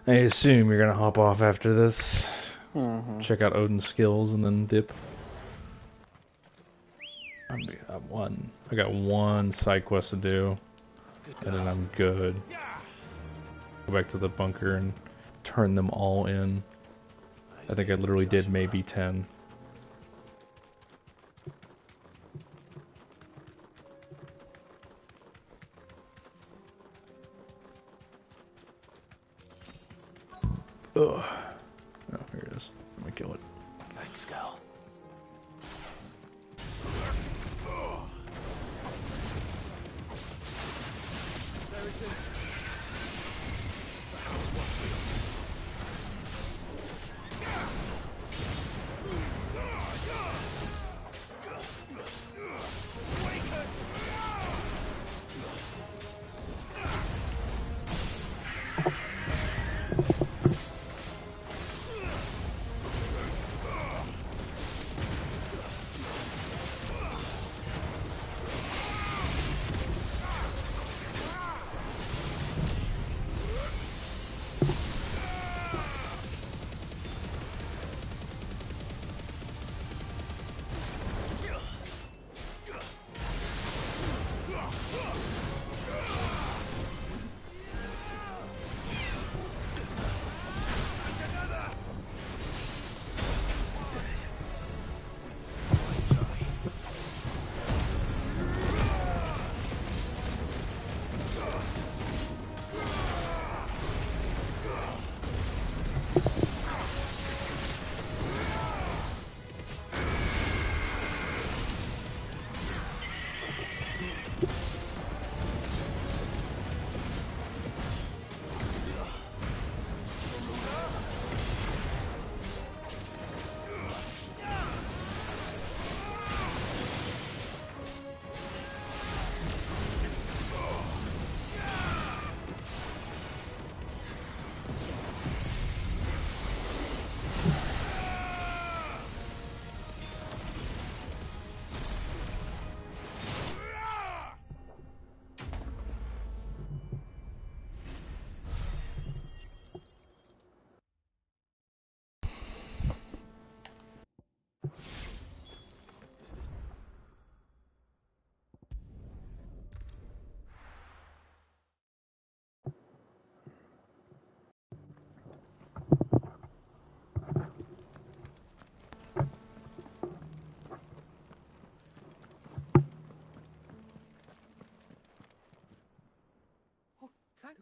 I assume you're gonna hop off after this. Check out Odin's skills and then dip. I got one side quest to do, and then I'm good. Go back to the bunker and turn them all in. I think I literally did maybe 10. Ugh. Oh, here it is. Let me kill it. Thanks, Gal. There it is. The house was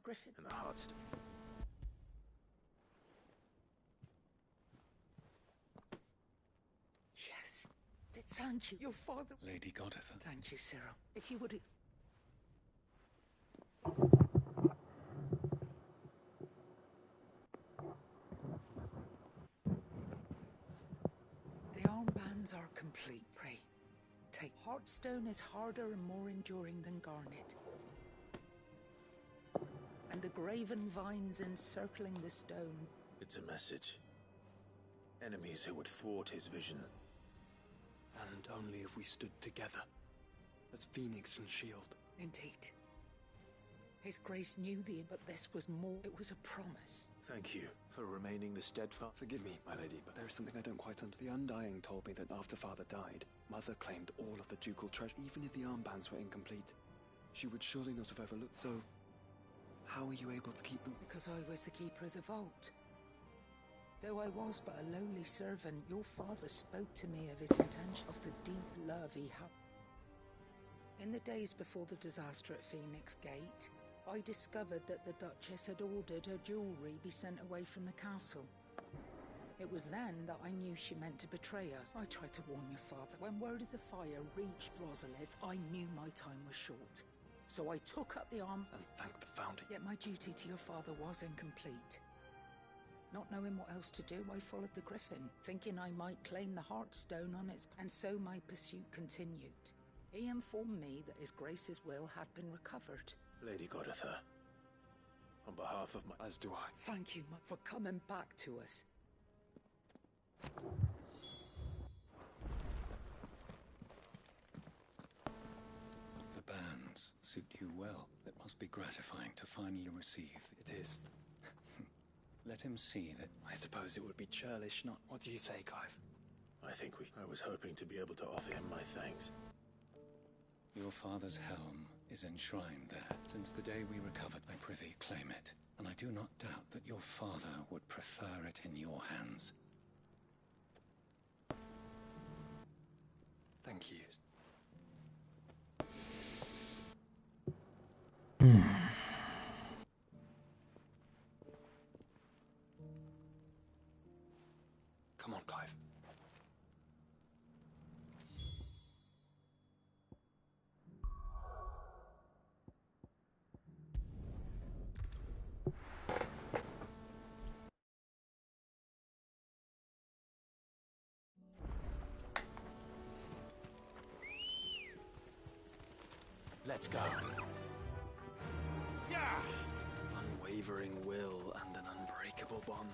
Griffin. And the Heartstone. Yes. Thank you. Your father... Lady Goditha. Thank you, Cyril. If you would... The armbands are complete. Pray, take. Heartstone is harder and more enduring than garnet. And the graven vines encircling the stone. It's a message. Enemies who would thwart his vision. And only if we stood together, as Phoenix and Shield. Indeed. His Grace knew but this was more. It was a promise. Thank you for remaining the steadfast. Forgive me, my lady, but there is something I don't quite understand. The Undying told me that after Father died, Mother claimed all of the ducal treasure, even if the armbands were incomplete. She would surely not have overlooked. So, how were you able to keep them? Because I was the keeper of the vault. Though I was but a lowly servant, your father spoke to me of his intention, of the deep love he had. In the days before the disaster at Phoenix Gate, I discovered that the Duchess had ordered her jewelry be sent away from the castle. It was then that I knew she meant to betray us. I tried to warn your father. When word of the fire reached Rosalith, I knew my time was short. So I took up the arm and thanked the Founding. Yet my duty to your father was incomplete. Not knowing what else to do, I followed the Griffin, thinking I might claim the Heartstone on its... And so my pursuit continued. He informed me that His Grace's will had been recovered. Lady Goditha, on behalf of my... As do I. Thank you for coming back to us. The bands suit you well. It must be gratifying to finally receive... It is. Let him see that... I suppose it would be churlish, not... What do you say, Clive? I was hoping to be able to offer him my thanks. Your father's helm is enshrined there. Since the day we recovered, I prithee claim it. And I do not doubt that your father would prefer it in your hands. Thank you. Come on, Clive. Let's go. Yeah! Unwavering will and an unbreakable bond.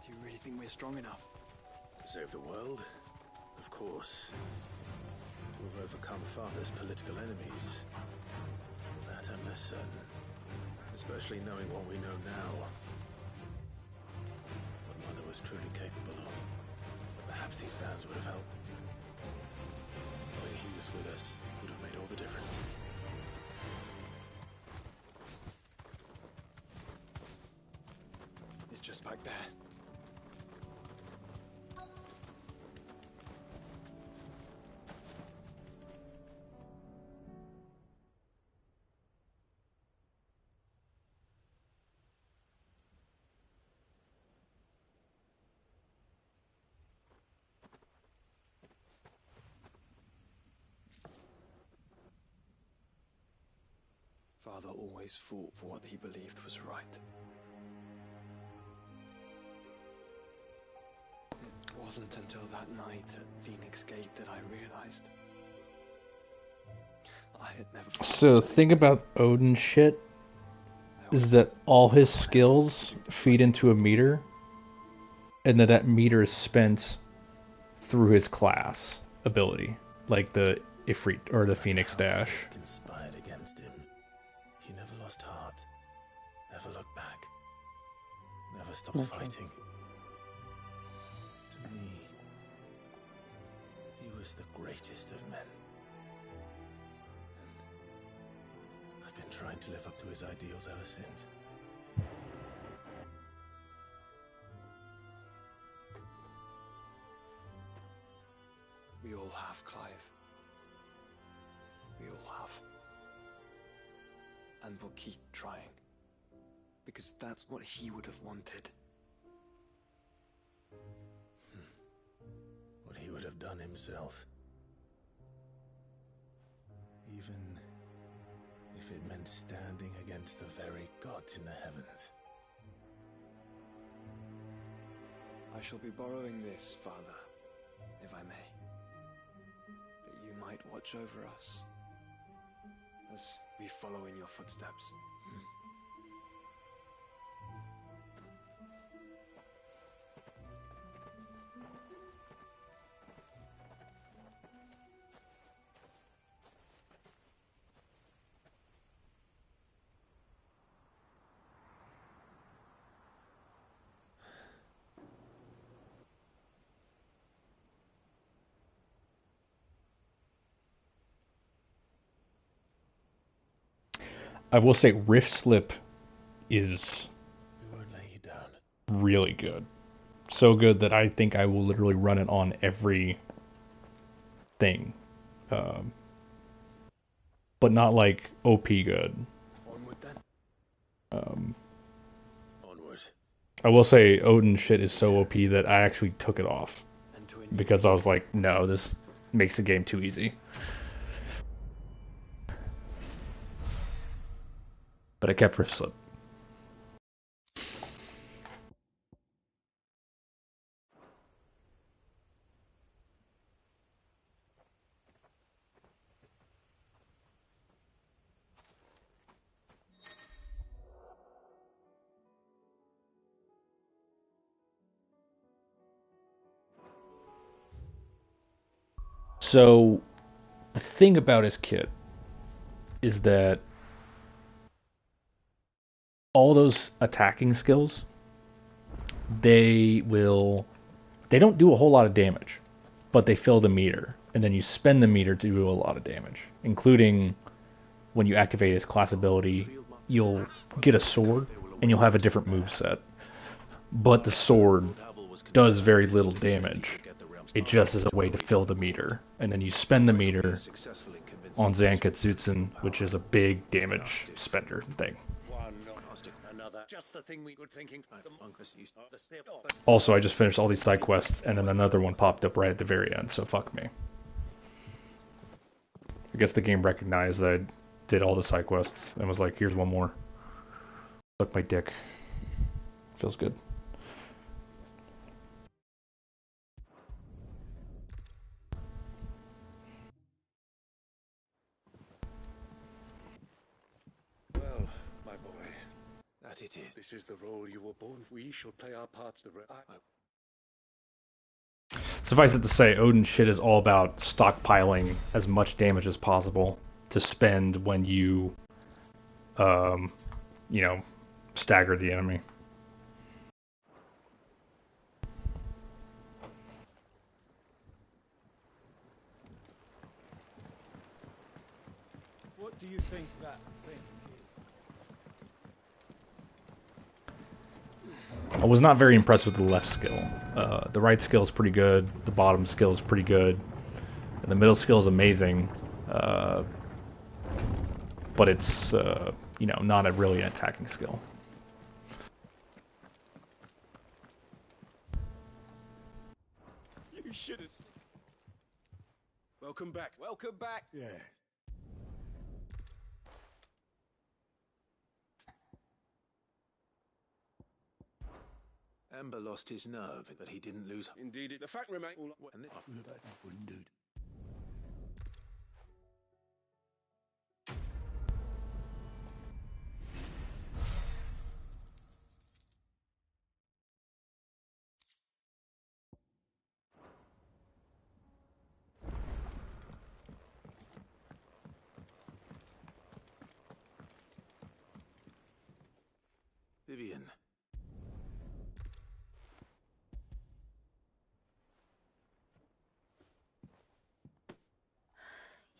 Do you really think we're strong enough? To save the world? Of course. To have overcome Father's political enemies. That I'm less certain. Especially knowing what we know now. What Mother was truly capable of. Perhaps these bands would have helped. Knowing he was with us would have made all the difference. It's just back there. Father always fought for what he believed was right. It wasn't until that night at Phoenix Gate that I realized I had never... So the thing about Odin shit is that all his skills feed into a meter, and that meter is spent through his class ability, like the Ifrit or the Phoenix Dash. Conspired against him. He never lost heart. Never looked back. Never stopped fighting. To me, he was the greatest of men. And I've been trying to live up to his ideals ever since. We all have, Clive. We all have. and will keep trying. Because that's what he would have wanted. What he would have done himself. Even if it meant standing against the very gods in the heavens. I shall be borrowing this, Father, if I may. That you might watch over us as we follow in your footsteps. I will say Rift Slip is really good. So good that I think I will literally run it on every thing. But not like OP good. Onward then. Onward. I will say Odin shit is so OP that I actually took it off. Because I was like, no, this makes the game too easy. But I kept Rift Slip. So, the thing about his kit is that all those attacking skills, they don't do a whole lot of damage, but they fill the meter, and then you spend the meter to do a lot of damage, including when you activate his class ability, you'll get a sword, and you'll have a different moveset. But the sword does very little damage. It just is a way to fill the meter, and then you spend the meter on Zankatsutzen, which is a big damage spender thing. Just the thing we were thinking. Also, I just finished all these side quests, and then another one popped up right at the very end, so fuck me. I guess the game recognized that I did all the side quests, and was like, here's one more. Suck my dick. Feels good. Well, my boy. That it is. This is the role you were born for. We shall play our parts. Suffice it to say, Odin shit is all about stockpiling as much damage as possible to spend when you, stagger the enemy. What do you think that thing is? I was not very impressed with the left skill. The right skill is pretty good, the bottom skill is pretty good, and the middle skill is amazing, but it's, not really an attacking skill. You should have. Welcome back. Welcome back. Yeah. Amber lost his nerve, but he didn't lose. Indeed, the fact remains. Wounded. Vivian.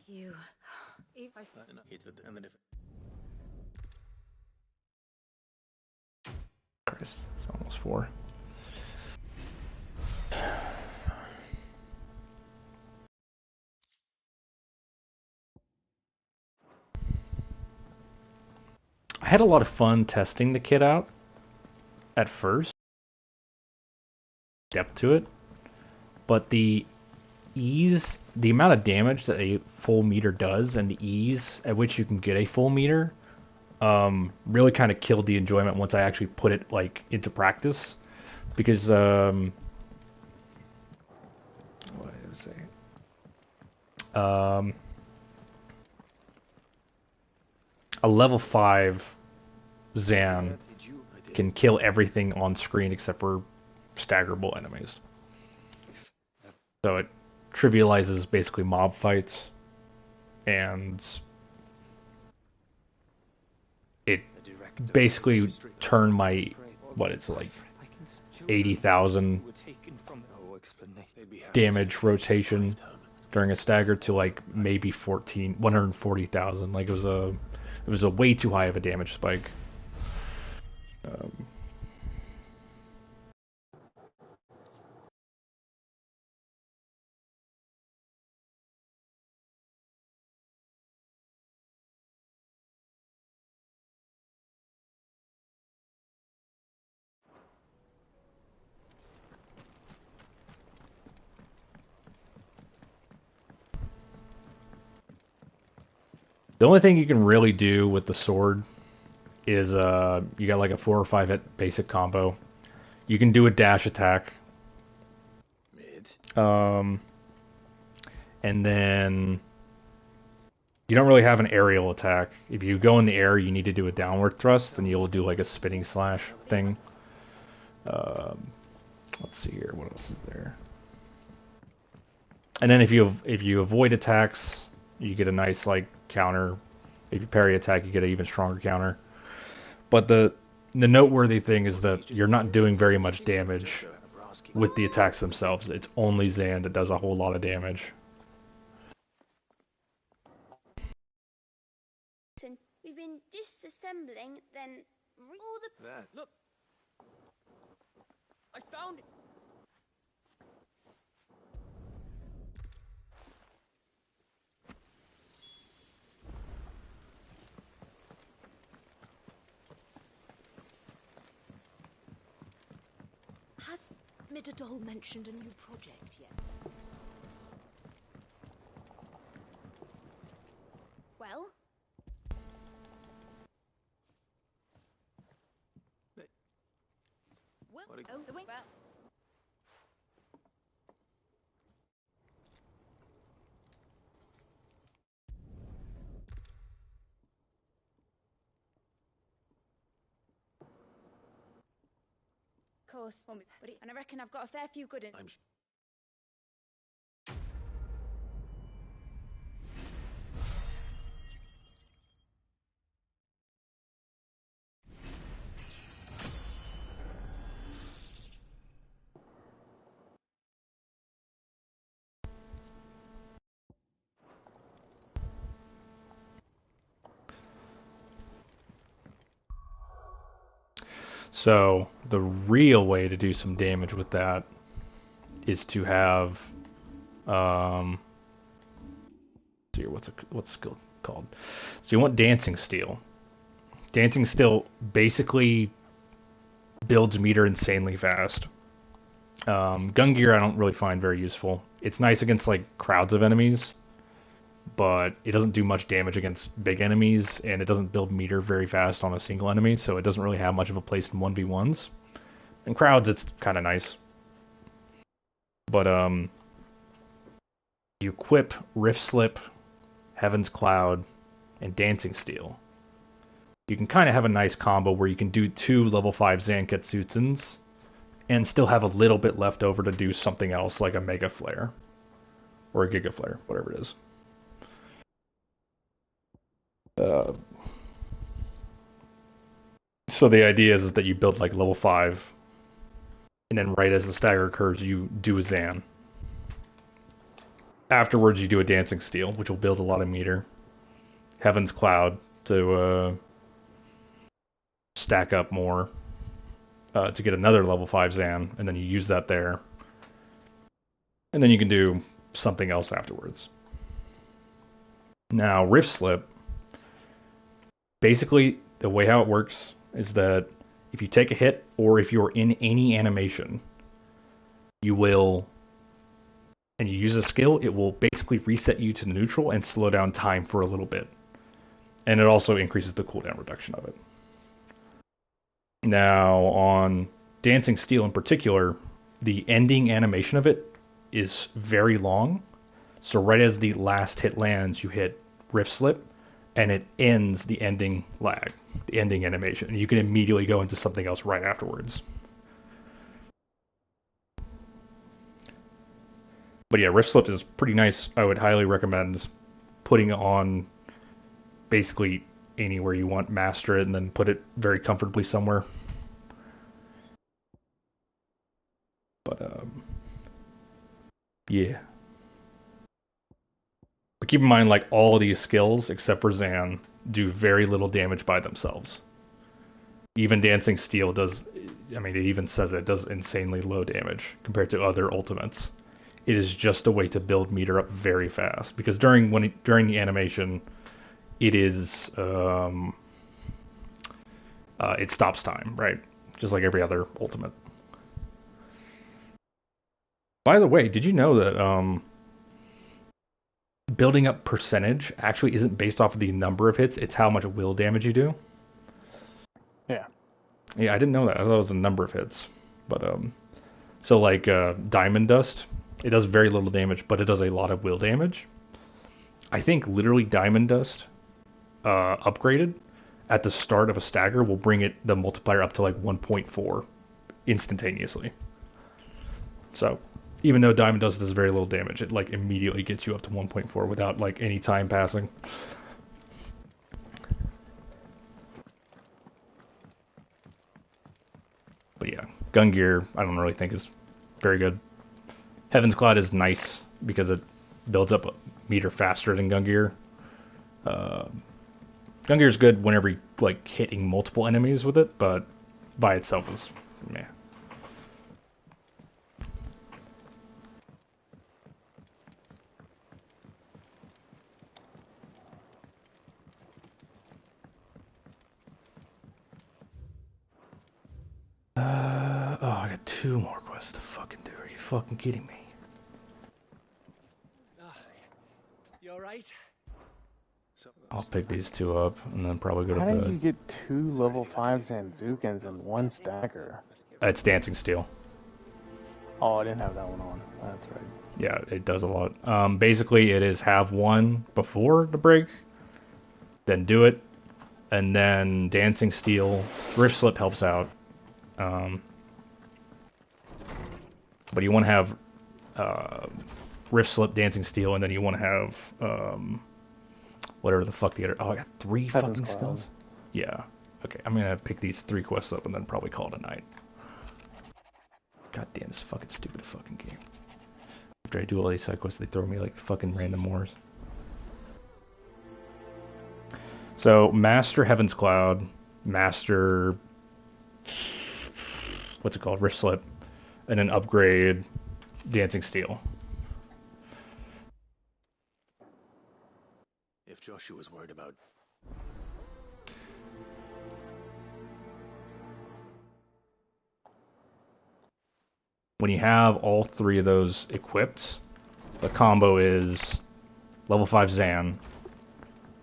You... And then if... Christ, it's almost 4. had a lot of fun testing the kit out at first, depth to it, but the ease, the amount of damage that a full meter does, and the ease at which you can get a full meter, really kind of killed the enjoyment once I actually put it like into practice, because what did I say? A level 5 Zan can kill everything on screen except for staggerable enemies. So it trivializes basically mob fights, and it basically turned my, what, it's like 80,000 damage rotation during a stagger to like maybe 140,000. Like it was a way too high of a damage spike. The only thing you can really do with the sword is you got like a 4 or 5 hit basic combo. You can do a dash attack. And then you don't really have an aerial attack. If you go in the air, you need to do a downward thrust, and you'll do like a spinning slash thing. Let's see here, what else is there? And then if you avoid attacks, you get a nice like counter. If you parry attack, you get an even stronger counter. But the noteworthy thing is that you're not doing very much damage with the attacks themselves. It's only Zan that does a whole lot of damage. We've been disassembling, then all the... There, look! I found it! Has Midadol mentioned a new project yet? Well? The wing. Well. Of course, and I reckon I've got a fair few good in. So the real way to do some damage with that is to have see, what's it called? So you want Dancing Steel. Dancing Steel basically builds meter insanely fast. Gun gear I don't really find very useful. It's nice against like crowds of enemies, but it doesn't do much damage against big enemies, and it doesn't build meter very fast on a single enemy, so it doesn't really have much of a place in 1v1s. In crowds, it's kind of nice. But you equip Rift Slip, Heaven's Cloud, and Dancing Steel. You can kind of have a nice combo where you can do 2 level 5 Zanketsutsens and still have a little bit left over to do something else like a Mega Flare or a Giga Flare, whatever it is. So the idea is that you build like level 5, and then right as the stagger occurs, you do a Zan. Afterwards, you do a Dancing Steel, which will build a lot of meter. Heaven's Cloud to stack up more to get another level 5 Zan, and then you use that there. And then you can do something else afterwards. Now, Rift Slip, basically the way how it works is that if you take a hit or if you're in any animation, you will, and you use a skill, it will basically reset you to neutral and slow down time for a little bit. And it also increases the cooldown reduction of it. Now, on Dancing Steel in particular, the ending animation of it is very long. So right as the last hit lands, you hit Rift Slip, and it ends the ending lag, the ending animation. And you can immediately go into something else right afterwards. But yeah, Rift Slip is pretty nice. I would highly recommend putting it on basically anywhere you want, master it, and then put it very comfortably somewhere. But, yeah. But keep in mind, like, all of these skills, except for Zan, do very little damage by themselves. Even Dancing Steel does, I mean, it even says it does insanely low damage compared to other ultimates. It is just a way to build meter up very fast, because during the animation, it is, it stops time, right? Just like every other ultimate. By the way, did you know that building up percentage actually isn't based off of the number of hits, it's how much will damage you do? Yeah. Yeah, I didn't know that. I thought it was a number of hits. But, so like Diamond Dust, it does very little damage, but it does a lot of will damage. I think literally Diamond Dust upgraded at the start of a stagger will bring the multiplier up to like 1.4 instantaneously. So even though Diamond Dust does very little damage, it like immediately gets you up to 1.4 without like any time passing. But yeah, Gun Gear I don't really think is very good. Heaven's Cloud is nice because it builds up a meter faster than Gun Gear. Gun Gear is good whenever you like hitting multiple enemies with it, but by itself is meh. Oh, I got 2 more quests to fucking do. Are you fucking kidding me? You alright? I'll pick these 2 up and then probably go to How bed. did you get 2 level 5 Zanzukins and 1 stagger? It's Dancing Steel. Oh, I didn't have that one on. That's right. Yeah, it does a lot. Basically, it is have 1 before the break, then do it, and then Dancing Steel. Rift Slip helps out. But you want to have Rift Slip, Dancing Steel, and then you want to have whatever the fuck the other. Oh, I got 3 fucking skills. Yeah. Okay, I'm gonna pick these 3 quests up and then probably call it a night. God damn, this fucking stupid fucking game. After I do all these side quests, they throw me like fucking random wars. So, Master Heaven's Cloud, Master, what's it called, Rift Slip, and then upgrade Dancing Steel. If Joshua's worried about... When you have all 3 of those equipped, the combo is level 5 Zan,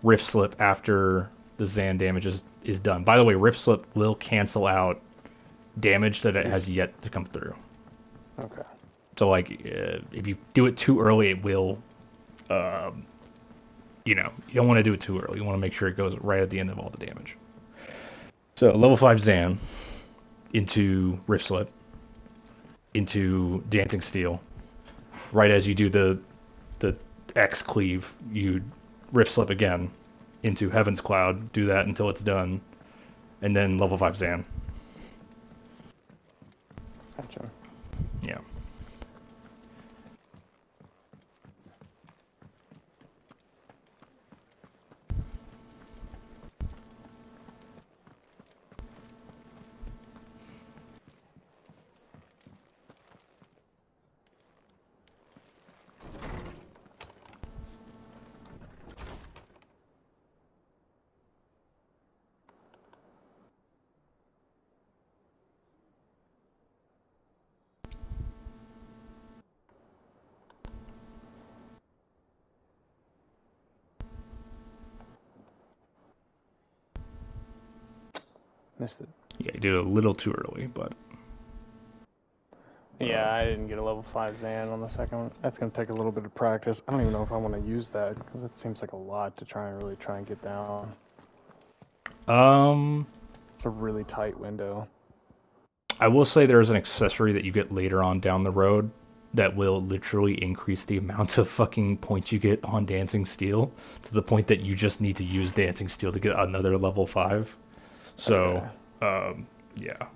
Rift Slip after the Zan damage is done. By the way, Rift Slip will cancel out damage that it has yet to come through. Okay. So, like, if you do it too early, it will, you know, you don't want to do it too early. You want to make sure it goes right at the end of all the damage. So, level 5 Zan into Rift Slip, into Dancing Steel. Right as you do the X cleave, you Rift Slip again into Heaven's Cloud, do that until it's done, and then level 5 Zan. Gotcha. Yeah. Missed it. Yeah, you did it a little too early, but... Yeah, I didn't get a level 5 Zan on the second one. That's going to take a little bit of practice. I don't even know if I want to use that, because it seems like a lot to try and get down. It's a really tight window. I will say there's an accessory that you get later on down the road that will literally increase the amount of fucking points you get on Dancing Steel to the point that you just need to use Dancing Steel to get another level 5. So, okay. Yeah.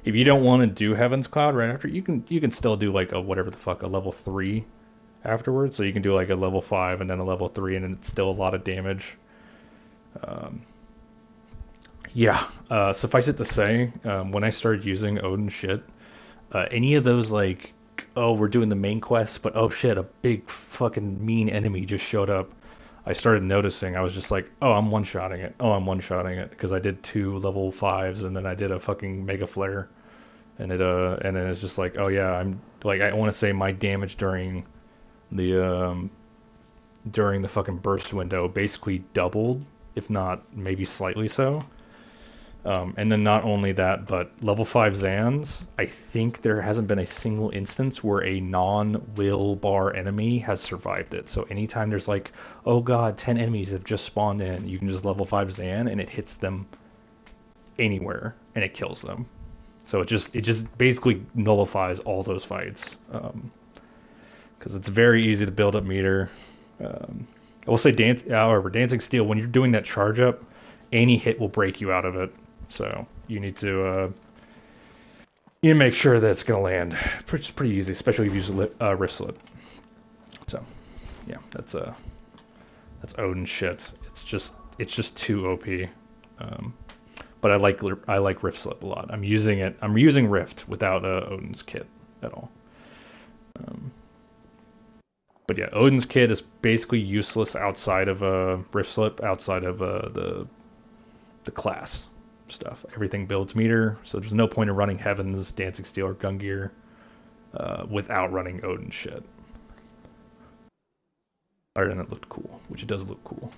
If you don't want to do Heaven's Cloud right after, you can still do like a level 3 afterwards. So you can do like a level 5 and then a level 3, and then it's still a lot of damage. Suffice it to say, when I started using Odin shit, any of those like, oh, we're doing the main quest, but oh shit, a big fucking mean enemy just showed up. I started noticing, I was just like, oh, I'm one-shotting it. Oh, I'm one-shotting it. Because I did 2 level 5s, and then I did a fucking Mega Flare. And then it's just like, oh yeah, I'm, like, I want to say my damage during the fucking burst window basically doubled, if not maybe slightly so. And then not only that, but level 5 Zans, I think there hasn't been a single instance where a non-will bar enemy has survived it. So anytime there's like, oh god, 10 enemies have just spawned in, you can just level 5 Zan and it hits them anywhere and it kills them. So it just basically nullifies all those fights. Because it's very easy to build up meter. I will say, however, Dancing Steel, when you're doing that charge up, any hit will break you out of it. So you need to make sure that it's gonna land. It's pretty easy, especially if you use Rift Slip. So yeah, that's Odin shit. It's just too OP. But I like Rift Slip a lot. I'm using Rift without Odin's kit at all. But yeah, Odin's kit is basically useless outside of Rift Slip, outside of the class stuff. Everything builds meter, so there's no point in running Heavens, Dancing Steel, or Gungear without running Odin shit. Other than it looked cool, which it does look cool.